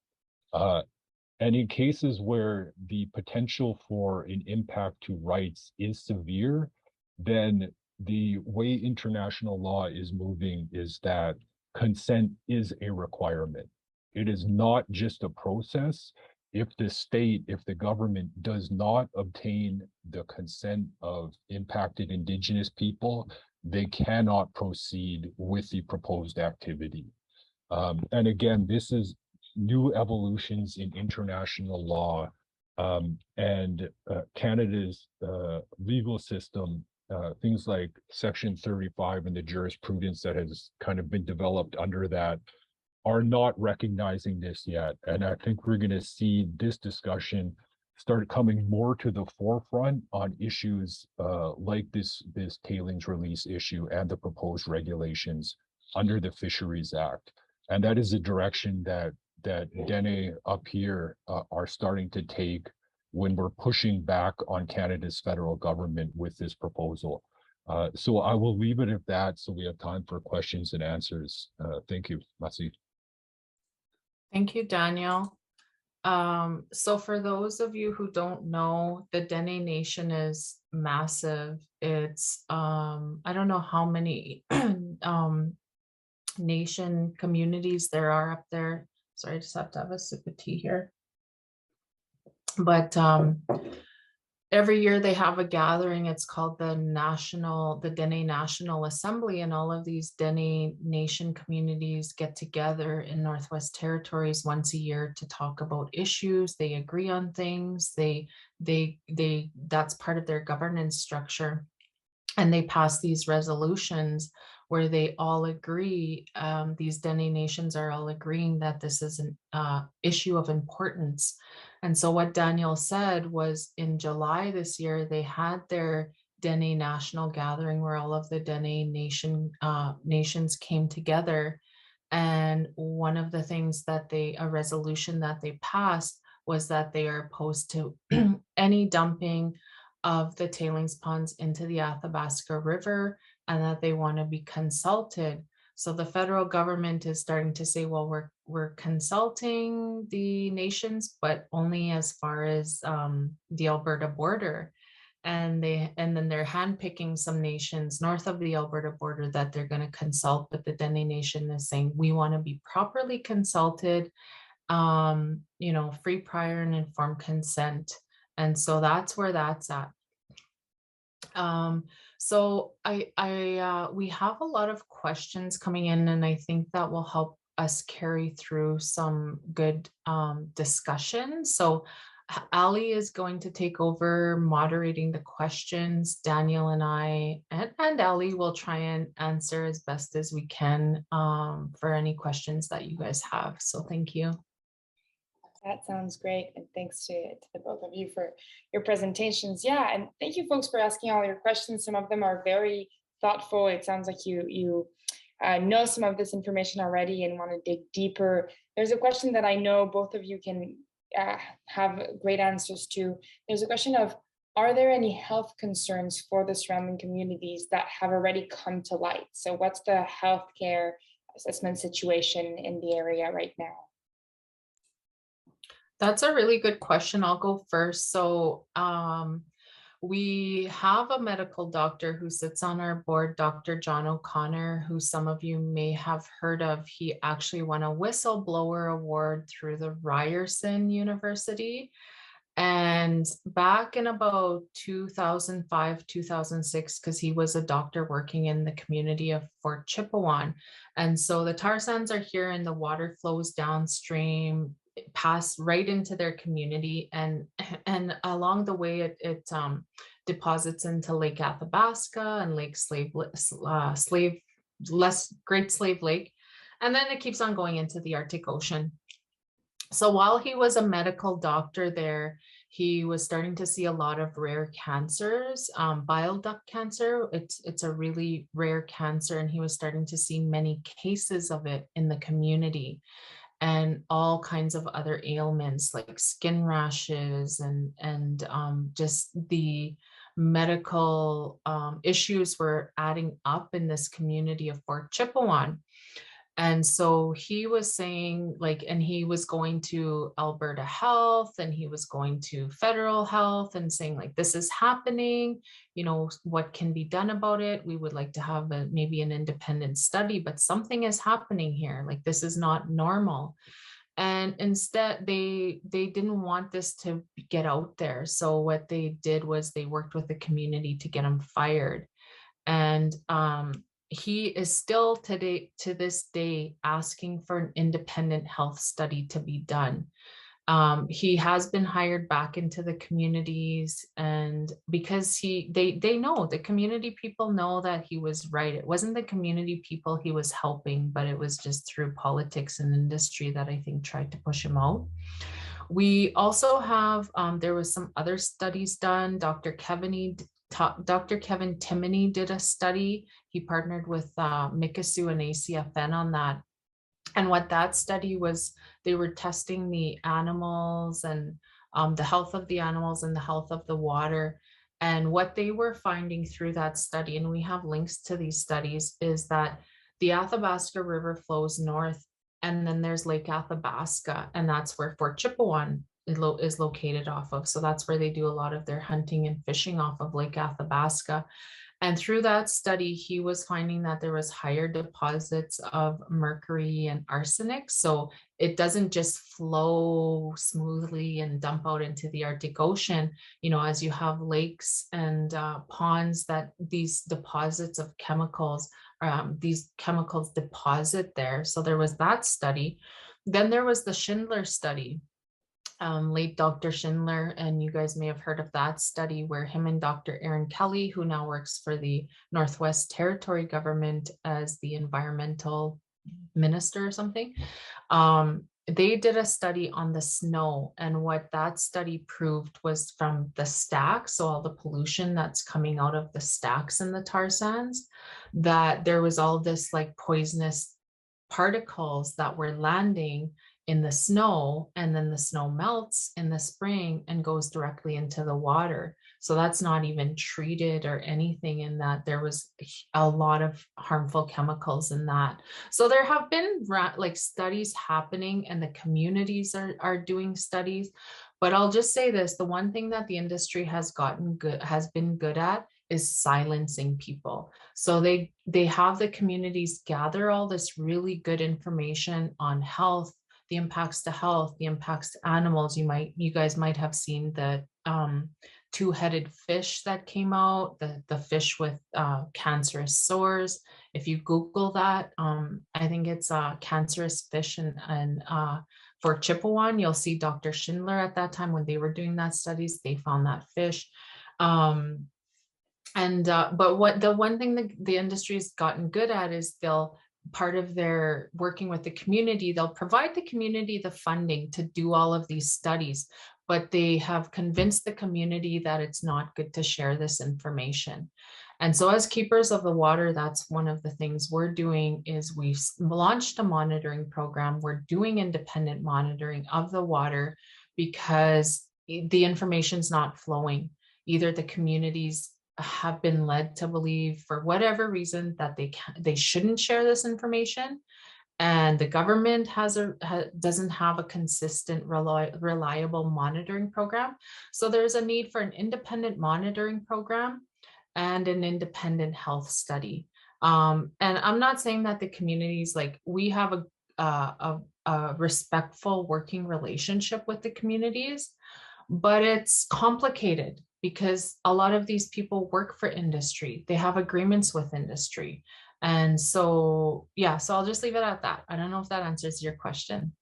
And in cases where the potential for an impact to rights is severe, then the way international law is moving is that consent is a requirement. It is not just a process. If the government does not obtain the consent of impacted Indigenous people, they cannot proceed with the proposed activity. And again, this is new evolutions in international law, and Canada's legal system, things like Section 35 and the jurisprudence that has kind of been developed under that are not recognizing this yet. And I think we're going to see this discussion start coming more to the forefront on issues like this tailings release issue and the proposed regulations under the Fisheries Act. And that is a direction that Dene up here are starting to take when we're pushing back on Canada's federal government with this proposal. So I will leave it at that so we have time for questions and answers. Thank you, Masi. Thank you, Daniel. So for those of you who don't know, the Dene Nation is massive. It's I don't know how many nation communities there are up there. Sorry, I just have to have a sip of tea here. But every year they have a gathering. It's called the Dene National Assembly, and all of these Dene Nation communities get together in Northwest Territories once a year to talk about issues. They agree on things. That's part of their governance structure. And they pass these resolutions where they all agree, these Dene nations are all agreeing that this is an issue of importance. And so what Daniel said was in July this year, they had their Dene National Gathering where all of the Dene nations came together. And one of the things that a resolution that they passed was that they are opposed to any dumping of the tailings ponds into the Athabasca River, and that they want to be consulted. So the federal government is starting to say, well, we're consulting the nations, but only as far as the Alberta border. And then they're handpicking some nations north of the Alberta border that they're going to consult, but the Dene Nation is saying we want to be properly consulted, free, prior, and informed consent. And so that's where that's at. So we have a lot of questions coming in, and I think that will help us carry through some good discussion. So Ali is going to take over moderating the questions. Daniel and I and Ali will try and answer as best as we can for any questions that you guys have. So thank you. That sounds great. And thanks to the both of you for your presentations. Yeah, and thank you folks for asking all your questions. Some of them are very thoughtful. It sounds like you know some of this information already and want to dig deeper. There's a question that I know both of you can have great answers to. There's a question of, are there any health concerns for the surrounding communities that have already come to light? So what's the healthcare assessment situation in the area right now? That's a really good question. I'll go first. So we have a medical doctor who sits on our board, Dr. John O'Connor, who some of you may have heard of. He actually won a whistleblower award through the Ryerson University. And back in about 2005, 2006, because he was a doctor working in the community of Fort Chipewyan. And so the tar sands are here and the water flows downstream, pass right into their community, and along the way it deposits into Lake Athabasca and Lake Great Slave Lake, and then it keeps on going into the Arctic Ocean. So while he was a medical doctor there, he was starting to see a lot of rare cancers, bile duct cancer. It's a really rare cancer, and he was starting to see many cases of it in the community, and all kinds of other ailments like skin rashes and just the medical issues were adding up in this community of Fort Chipewyan. And so he was saying, and he was going to Alberta Health and he was going to federal health and saying, this is happening, what can be done about it? We would like to have maybe an independent study, but something is happening here. This is not normal. And instead, they didn't want this to get out there. So what they did was they worked with the community to get him fired. And he is still to this day asking for an independent health study to be done. He has been hired back into the communities, and because they know, the community people know that he was right. It wasn't the community people he was helping, but it was just through politics and industry that I think tried to push him out. We also have, there was some other studies done. Dr. Kevin Timoney did a study. He partnered with Mikisew and ACFN on that. And what that study was, they were testing the animals and the health of the animals and the health of the water. And what they were finding through that study, and we have links to these studies, is that the Athabasca River flows north, and then there's Lake Athabasca, and that's where Fort Chipewyan is located off of. So that's where they do a lot of their hunting and fishing, off of Lake Athabasca. And through that study, he was finding that there was higher deposits of mercury and arsenic. So it doesn't just flow smoothly and dump out into the Arctic Ocean, you know, as you have lakes and ponds, that these deposits of chemicals, these chemicals deposit there. So there was that study. Then there was the Schindler study, late Dr. Schindler, and you guys may have heard of that study where him and Dr. Aaron Kelly, who now works for the Northwest Territory government as the environmental minister or something, they did a study on the snow. And what that study proved was from the stacks, so all the pollution that's coming out of the stacks in the tar sands, that there was all this like poisonous particles that were landing in the snow, and then the snow melts in the spring and goes directly into the water. So that's not even treated or anything, in that there was a lot of harmful chemicals in that. So there have been like studies happening, and the communities are doing studies. But I'll just say this, the one thing that the industry has been good at is silencing people. So they have the communities gather all this really good information on health, the impacts to health, the impacts to animals. You guys might have seen the two-headed fish that came out, the fish with cancerous sores. If you Google that, I think it's cancerous fish, and for Chippewan, you'll see Dr. Schindler at that time when they were doing that studies, they found that fish. But what the one thing that the industry's gotten good at is part of their working with the community, they'll provide the community the funding to do all of these studies, but they have convinced the community that it's not good to share this information. And so as keepers of the water, that's one of the things we're doing, is we've launched a monitoring program. We're doing independent monitoring of the water because the information's not flowing. Either the communities have been led to believe, for whatever reason, that they shouldn't share this information, and the government doesn't have a consistent, reliable monitoring program. So there's a need for an independent monitoring program and an independent health study. And I'm not saying that the communities, like, we have a respectful working relationship with the communities, but it's complicated because a lot of these people work for industry. They have agreements with industry. And so, yeah, so I'll just leave it at that. I don't know if that answers your question.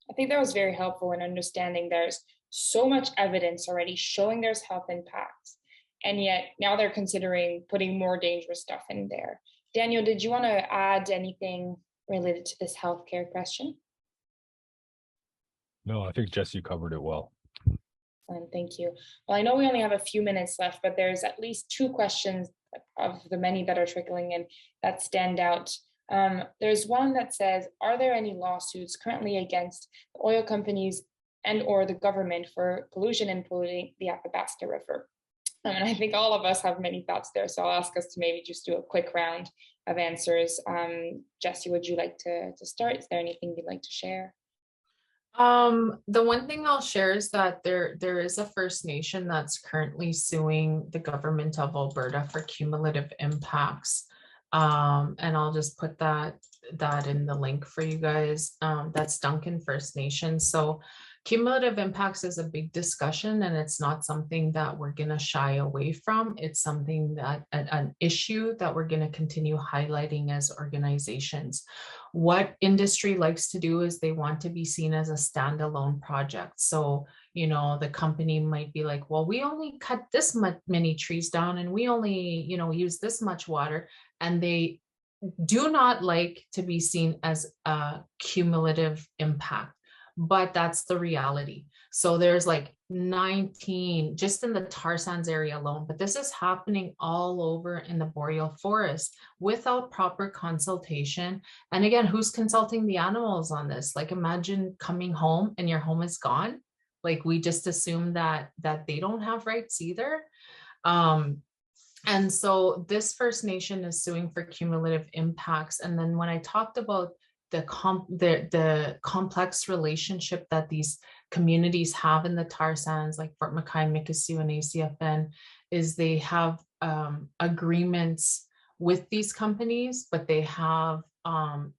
I think that was very helpful in understanding there's so much evidence already showing there's health impacts. And yet now they're considering putting more dangerous stuff in there. Daniel, did you want to add anything related to this healthcare question? No, I think Jesse covered it well. Thank you. Well, I know we only have a few minutes left, but there's at least two questions of the many that are trickling in that stand out. There's one that says, are there any lawsuits currently against the oil companies and or the government for pollution and polluting the Athabasca River? And I think all of us have many thoughts there, so I'll ask us to maybe just do a quick round of answers. Jesse, would you like to start? Is there anything you'd like to share? The one thing I'll share is that there is a First Nation that's currently suing the government of Alberta for cumulative impacts. And I'll just put that in the link for you guys. That's Duncan First Nation. So cumulative impacts is a big discussion, and it's not something that we're going to shy away from. It's something that an issue that we're going to continue highlighting as organizations. What industry likes to do is they want to be seen as a standalone project. So, you know, the company might be like, well, we only cut this many trees down, and we only, you know, use this much water. And they do not like to be seen as a cumulative impact. But that's the reality. So there's like 19 just in the tar sands area alone, but this is happening all over in the boreal forest without proper consultation. And again, who's consulting the animals on this? Like, imagine coming home and your home is gone. Like, we just assume that they don't have rights either. And so this First Nation is suing for cumulative impacts. And then when I talked about the complex relationship that these communities have in the tar sands, like Fort McKay, Mikisew, and ACFN, is they have agreements with these companies, but they have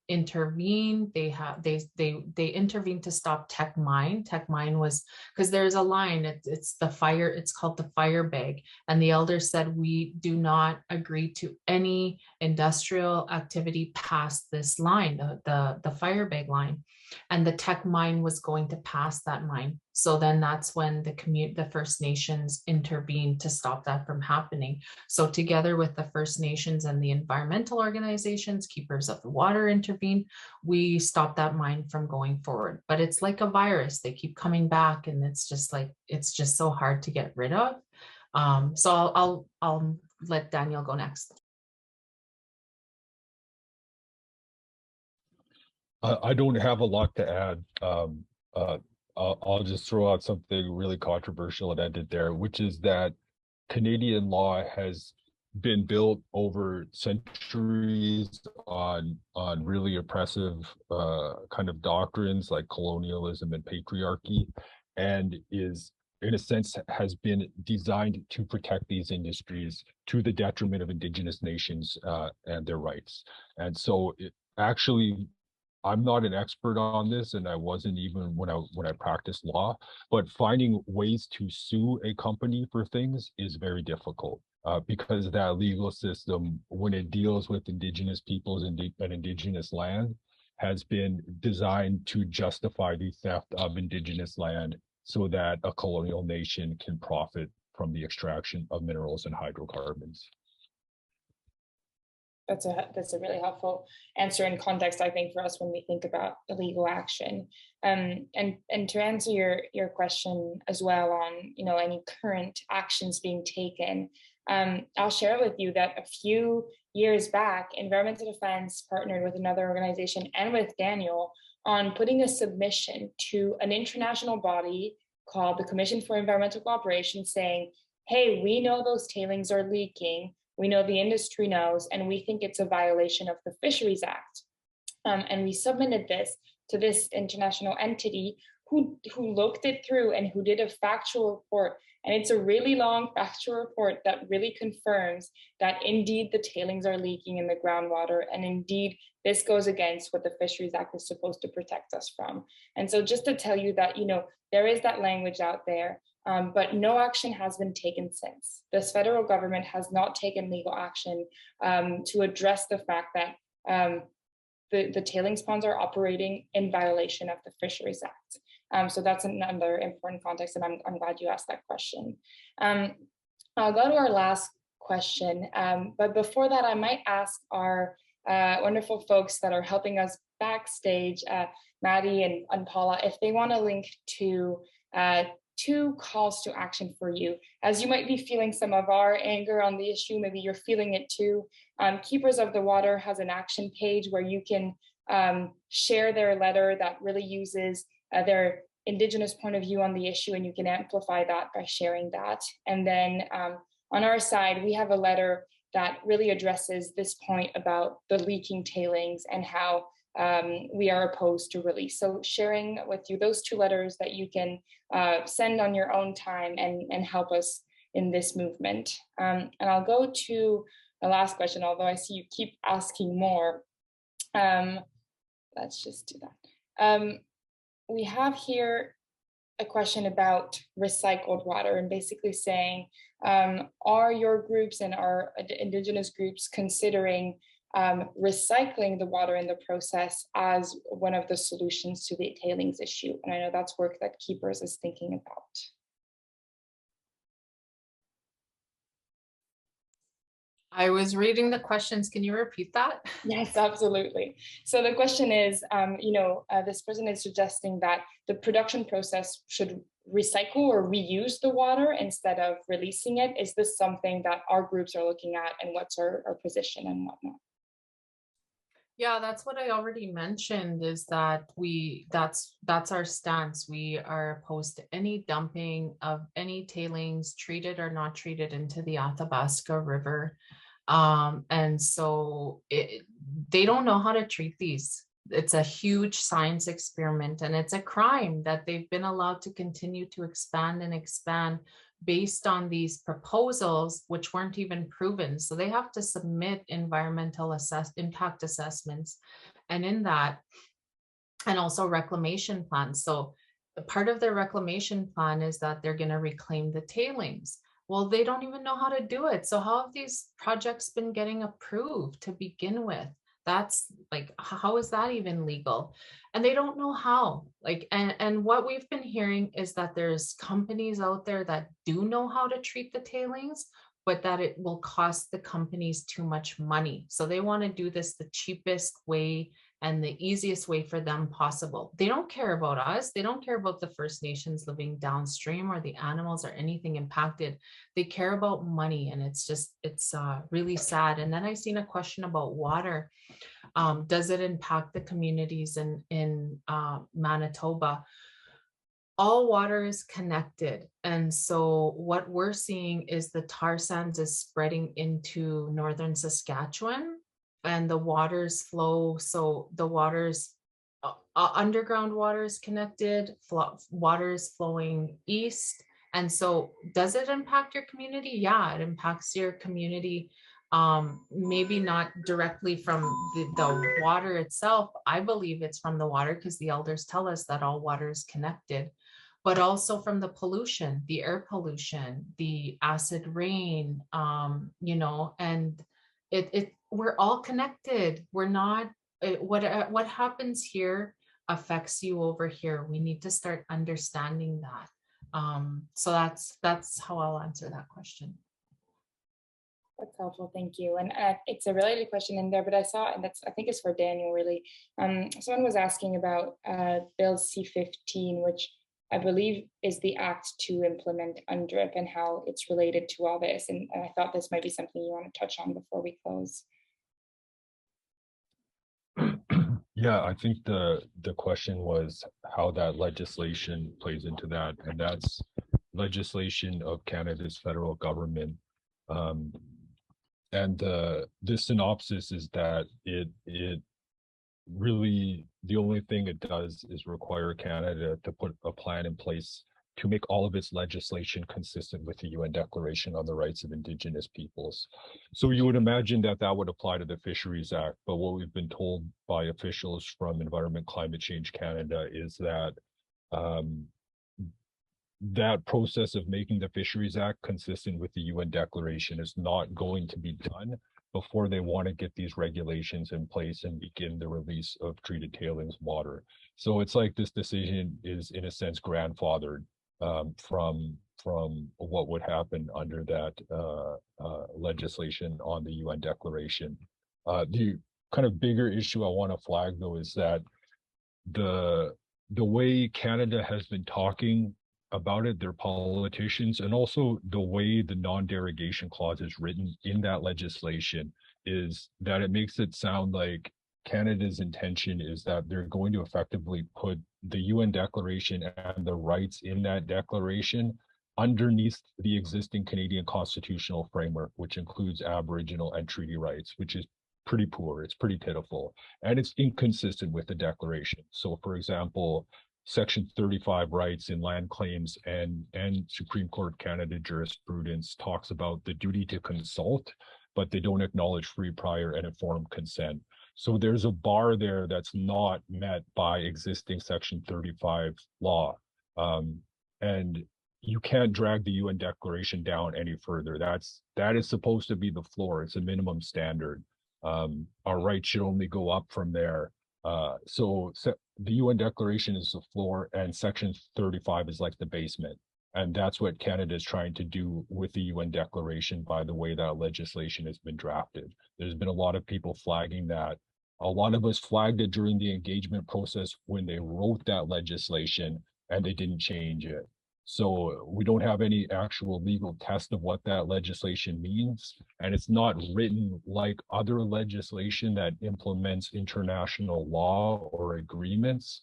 intervened. They intervened to stop Tech Mine. Tech Mine was, because there's a line, it's the fire, it's called the fire bag. And the elders said, we do not agree to any industrial activity past this line, the fire bag line. And the Tech Mine was going to pass that mine. So then that's when the First Nations intervened to stop that from happening. So together with the First Nations and the environmental organizations, Keepers of the Water intervened, we stopped that mine from going forward. But it's like a virus. They keep coming back, and it's just so hard to get rid of. So I'll let Daniel go next. I don't have a lot to add. I'll just throw out something really controversial that I did there, which is that Canadian law has been built over centuries on really oppressive kind of doctrines like colonialism and patriarchy, and is, in a sense, has been designed to protect these industries to the detriment of Indigenous nations and their rights. And so it actually, I'm not an expert on this, and I wasn't even when I practiced law, but finding ways to sue a company for things is very difficult because that legal system, when it deals with Indigenous peoples and Indigenous land, has been designed to justify the theft of Indigenous land so that a colonial nation can profit from the extraction of minerals and hydrocarbons. That's a really helpful answer and context, I think, for us when we think about illegal action. And to answer your question as well on any current actions being taken, I'll share with you that a few years back, Environmental Defense partnered with another organization and with Daniel on putting a submission to an international body called the Commission for Environmental Cooperation, saying, hey, we know those tailings are leaking. We know the industry knows, and we think it's a violation of the Fisheries Act. And we submitted this to this international entity who looked it through and who did a factual report. And it's a really long factual report that really confirms that indeed the tailings are leaking in the groundwater. And indeed, this goes against what the Fisheries Act is supposed to protect us from. And so just to tell you that, there is that language out there. But no action has been taken since. This federal government has not taken legal action to address the fact that the tailings ponds are operating in violation of the Fisheries Act. So that's another important context, and I'm glad you asked that question. I'll go to our last question, but before that, I might ask our wonderful folks that are helping us backstage, Maddie and Paula, if they want to link to two calls to action for you. As you might be feeling some of our anger on the issue, maybe you're feeling it too. Keepers of the Water has an action page where you can share their letter that really uses their Indigenous point of view on the issue, and you can amplify that by sharing that. And then on our side, we have a letter that really addresses this point about the leaking tailings and how we are opposed to release. So sharing with you those two letters that you can send on your own time and help us in this movement. And I'll go to the last question, although I see you keep asking more. Let's just do that. We have here a question about recycled water and basically saying, are your groups and our Indigenous groups considering recycling the water in the process as one of the solutions to the tailings issue? And I know that's work that Keepers is thinking about. I was reading the questions. Can you repeat that? Yes, absolutely. So the question is, this person is suggesting that the production process should recycle or reuse the water instead of releasing it. Is this something that our groups are looking at, and what's our position and whatnot? Yeah, that's what I already mentioned, is that that's our stance. We are opposed to any dumping of any tailings, treated or not treated, into the Athabasca River. And so they don't know how to treat these. It's a huge science experiment, and it's a crime that they've been allowed to continue to expand and expand based on these proposals, which weren't even proven. So they have to submit environmental impact assessments. And in that, and also reclamation plans. So part of their reclamation plan is that they're going to reclaim the tailings. Well, they don't even know how to do it. So how have these projects been getting approved to begin with? That's like, how is that even legal? And they don't know how. Like, and what we've been hearing is that there's companies out there that do know how to treat the tailings, but that it will cost the companies too much money. So they want to do this the cheapest way and the easiest way for them possible. They don't care about us. They don't care about the First Nations living downstream or the animals or anything impacted. They care about money, and it's really sad. And then I seen a question about water. Does it impact the communities in Manitoba? All water is connected. And so what we're seeing is the tar sands is spreading into northern Saskatchewan, and the waters flow. So the waters, underground water is connected, water is flowing east. And so does it impact your community? Yeah, it impacts your community. Maybe not directly from the water itself. I believe it's from the water because the elders tell us that all water is connected, but also from the pollution, the air pollution, the acid rain, and we're all connected. We're not, what happens here affects you over here. We need to start understanding that. So that's how I'll answer that question. That's helpful, thank you. And it's a related question in there, but I saw, and I think it's for Daniel really. Someone was asking about Bill C-15, which I believe is the act to implement UNDRIP and how it's related to all this. And I thought this might be something you want to touch on before we close. Yeah, I think the question was how that legislation plays into that, and that's legislation of Canada's federal government. And the synopsis is that it really, the only thing it does is require Canada to put a plan in place to make all of its legislation consistent with the UN Declaration on the Rights of Indigenous Peoples. So you would imagine that that would apply to the Fisheries Act, but what we've been told by officials from Environment Climate Change Canada is that that process of making the Fisheries Act consistent with the UN Declaration is not going to be done before they want to get these regulations in place and begin the release of treated tailings water. So it's like this decision is, in a sense, grandfathered from what would happen under that legislation on the UN Declaration. The kind of bigger issue I want to flag, though, is that the way Canada has been talking about it, their politicians, and also the way the non-derogation clause is written in that legislation, is that it makes it sound like Canada's intention is that they're going to effectively put the UN Declaration and the rights in that declaration underneath the existing Canadian constitutional framework, which includes Aboriginal and treaty rights, which is pretty poor, it's pretty pitiful, and it's inconsistent with the declaration. So, for example, Section 35 rights in land claims and Supreme Court Canada jurisprudence talks about the duty to consult, but they don't acknowledge free, prior, and informed consent. So there's a bar there that's not met by existing Section 35 law. And you can't drag the UN Declaration down any further. That is supposed to be the floor. It's a minimum standard. Our rights should only go up from there. So the UN Declaration is the floor, and Section 35 is like the basement. And that's what Canada is trying to do with the UN Declaration by the way that legislation has been drafted. There's been a lot of people flagging that. A lot of us flagged it during the engagement process when they wrote that legislation, and they didn't change it. So we don't have any actual legal test of what that legislation means. And it's not written like other legislation that implements international law or agreements.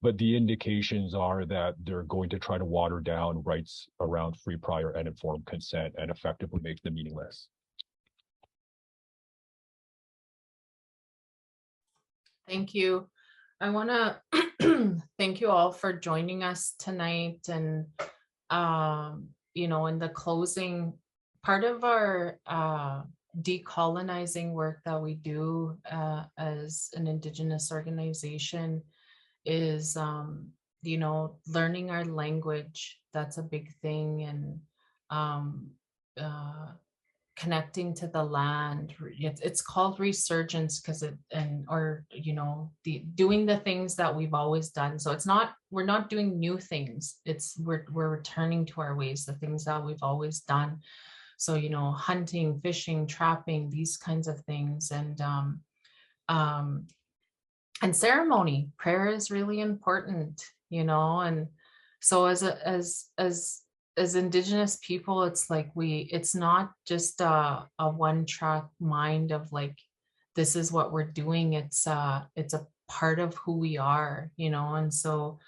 But the indications are that they're going to try to water down rights around free, prior, and informed consent and effectively make them meaningless. Thank you. I want to thank you all for joining us tonight. And, you know, in the closing part of our decolonizing work that we do as an Indigenous organization is, you know, learning our language. That's a big thing. And um, uh, connecting to the land. It's called resurgence because it, and or you know, the doing the things that we've always done. So it's not, we're not doing new things, it's we're returning to our ways, the things that we've always done. So, you know, hunting, fishing, trapping, these kinds of things. Um and ceremony, prayer is really important, you know. And so as Indigenous people, it's like it's not just a one track mind of like, this is what we're doing. It's a part of who we are, you know. And so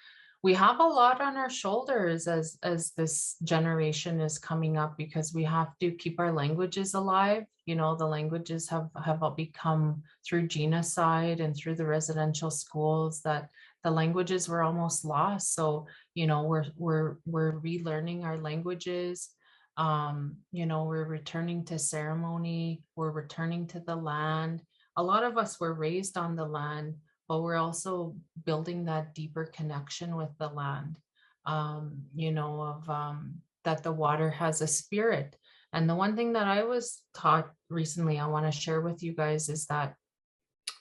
we have a lot on our shoulders as this generation is coming up, because we have to keep our languages alive. You know, the languages have all become, through genocide and through the residential schools, that the languages were almost lost. So, you know, we're relearning our languages. You know, we're returning to ceremony, we're returning to the land. A lot of us were raised on the land, but we're also building that deeper connection with the land, you know, of that the water has a spirit. And the one thing that I was taught recently, I want to share with you guys, is that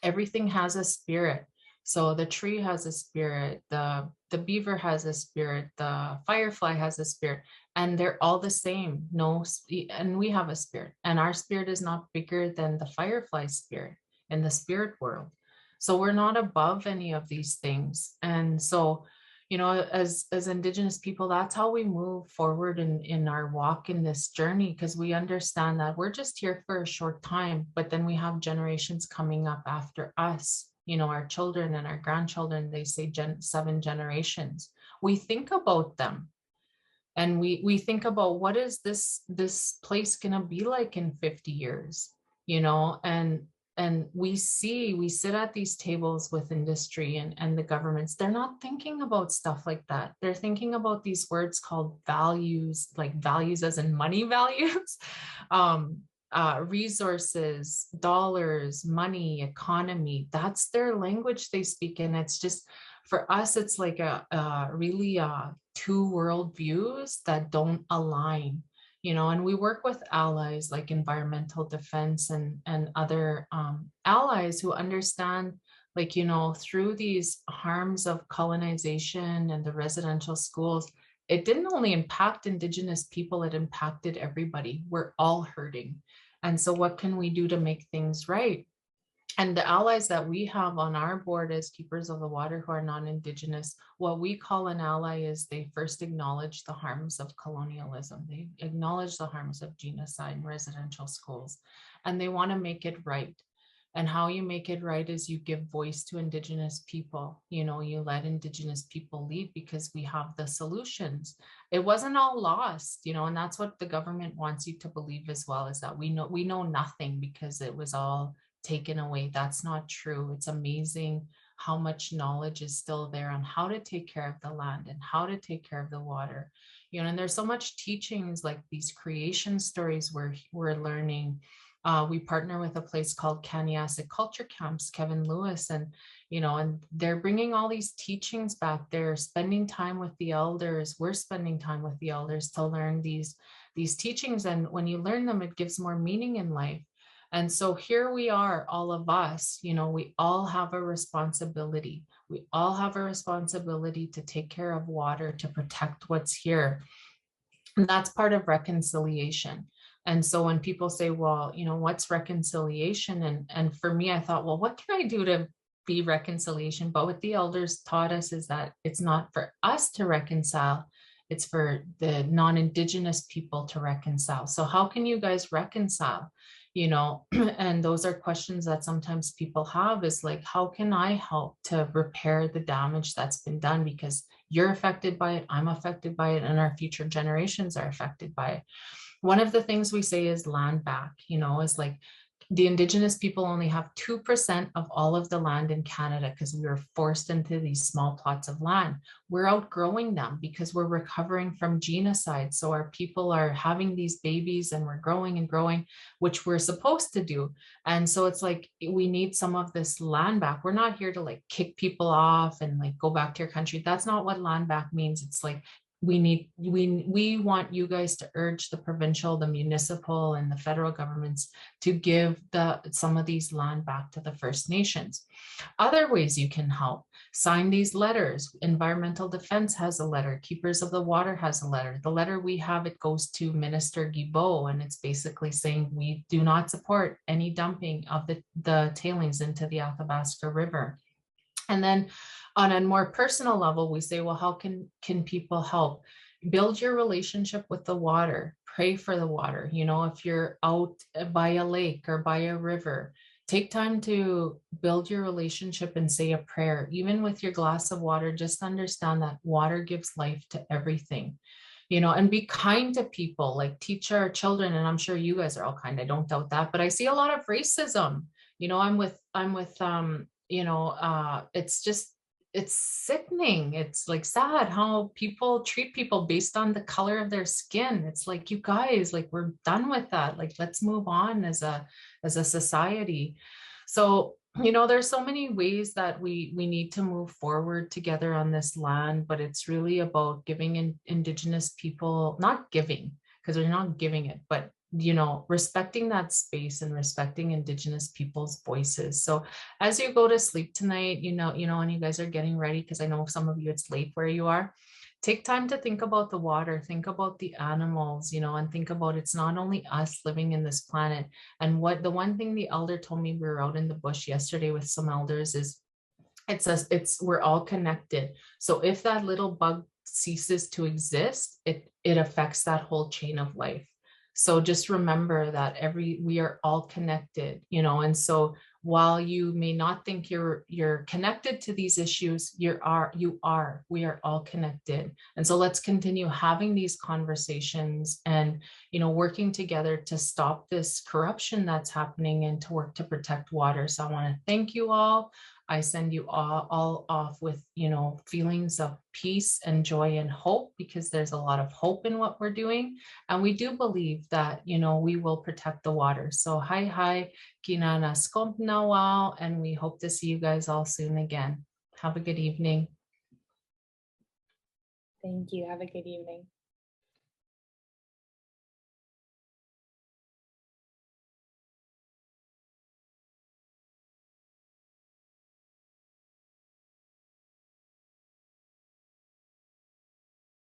everything has a spirit. So the tree has a spirit, the beaver has a spirit, the firefly has a spirit, and they're all the same. No, and we have a spirit, and our spirit is not bigger than the firefly spirit in the spirit world. So we're not above any of these things. And so, you know, as Indigenous people, that's how we move forward in our walk in this journey, because we understand that we're just here for a short time, but then we have generations coming up after us, you know, our children and our grandchildren. They say 7 generations. We think about them, and we think about, what is this place gonna be like in 50 years, you know. And we sit at these tables with industry and the governments. They're not thinking about stuff like that. They're thinking about these words called values, like values as in money values, resources, dollars, money, economy. That's their language they speak. And it's just, for us, it's like a really two world views that don't align, you know. And we work with allies like environmental defense and other allies who understand, like, you know, through these harms of colonization and the residential schools, it didn't only impact Indigenous people, it impacted everybody. We're all hurting. And so what can we do to make things right? And the allies that we have on our board as keepers of the water who are non-Indigenous, what we call an ally is they first acknowledge the harms of colonialism. They acknowledge the harms of genocide in residential schools, and they want to make it right. And how you make it right is you give voice to Indigenous people. You know, you let Indigenous people lead, because we have the solutions. It wasn't all lost, you know, and that's what the government wants you to believe as well, is that we know nothing because it was all taken away. That's not true. It's amazing how much knowledge is still there on how to take care of the land and how to take care of the water, you know. And there's so much teachings, like these creation stories we're learning. We partner with a place called Kaniasik Culture Camps, Kevin Lewis, and you know, and they're bringing all these teachings back. They're spending time with the elders. We're spending time with the elders to learn these teachings, and when you learn them, it gives more meaning in life. And so here we are, all of us, you know, we all have a responsibility. We all have a responsibility to take care of water, to protect what's here. And that's part of reconciliation. And so when people say, well, you know, what's reconciliation? And for me, I thought, well, what can I do to be reconciliation? But what the elders taught us is that it's not for us to reconcile, it's for the non-Indigenous people to reconcile. So how can you guys reconcile? You know, and those are questions that sometimes people have, is like, how can I help to repair the damage that's been done? Because you're affected by it, I'm affected by it, and our future generations are affected by it. One of the things we say is land back, you know, is like, The Indigenous people only have 2% of all of the land in Canada because we were forced into these small plots of land. We're outgrowing them because we're recovering from genocide. So our people are having these babies and we're growing and growing, which we're supposed to do. And so it's like, we need some of this land back. We're not here to like kick people off and like go back to your country. That's not what land back means. It's like, we want you guys to urge the provincial, the municipal, and the federal governments to give some of these land back to the First Nations. Other ways you can help: sign these letters. Environmental Defense has a letter. Keepers of the Water has a letter. The letter we have, it goes to Minister Guilbeault, and it's basically saying we do not support any dumping of the tailings into the Athabasca River. And then on a more personal level, we say, well, how can people help? Build your relationship with the water. Pray for the water. You know, if you're out by a lake or by a river, take time to build your relationship and say a prayer. Even with your glass of water, just understand that water gives life to everything. You know, and be kind to people, like teach our children. And I'm sure you guys are all kind, I don't doubt that, but I see a lot of racism. You know, I'm with it's sickening. It's like sad how people treat people based on the color of their skin. It's like, you guys, like, we're done with that. Like, let's move on as a society. So, you know, there's so many ways that we need to move forward together on this land, but it's really about giving Indigenous people, not giving, because they're not giving it, but you know, respecting that space and respecting Indigenous people's voices. So as you go to sleep tonight, you know, and you guys are getting ready, because I know some of you, it's late where you are, take time to think about the water, think about the animals, you know, and think about it's not only us living in this planet. And what the one thing the elder told me, we were out in the bush yesterday with some elders, is we're all connected. So if that little bug ceases to exist, it affects that whole chain of life. So just remember that we are all connected, you know, and so while you may not think you're connected to these issues, we are all connected. And so let's continue having these conversations and, you know, working together to stop this corruption that's happening and to work to protect water. So I want to thank you all. I send you all off with, you know, feelings of peace and joy and hope, because there's a lot of hope in what we're doing. And we do believe that, you know, we will protect the water. So hi, kinana skomp nawal, and we hope to see you guys all soon again. Have a good evening. Thank you. Have a good evening.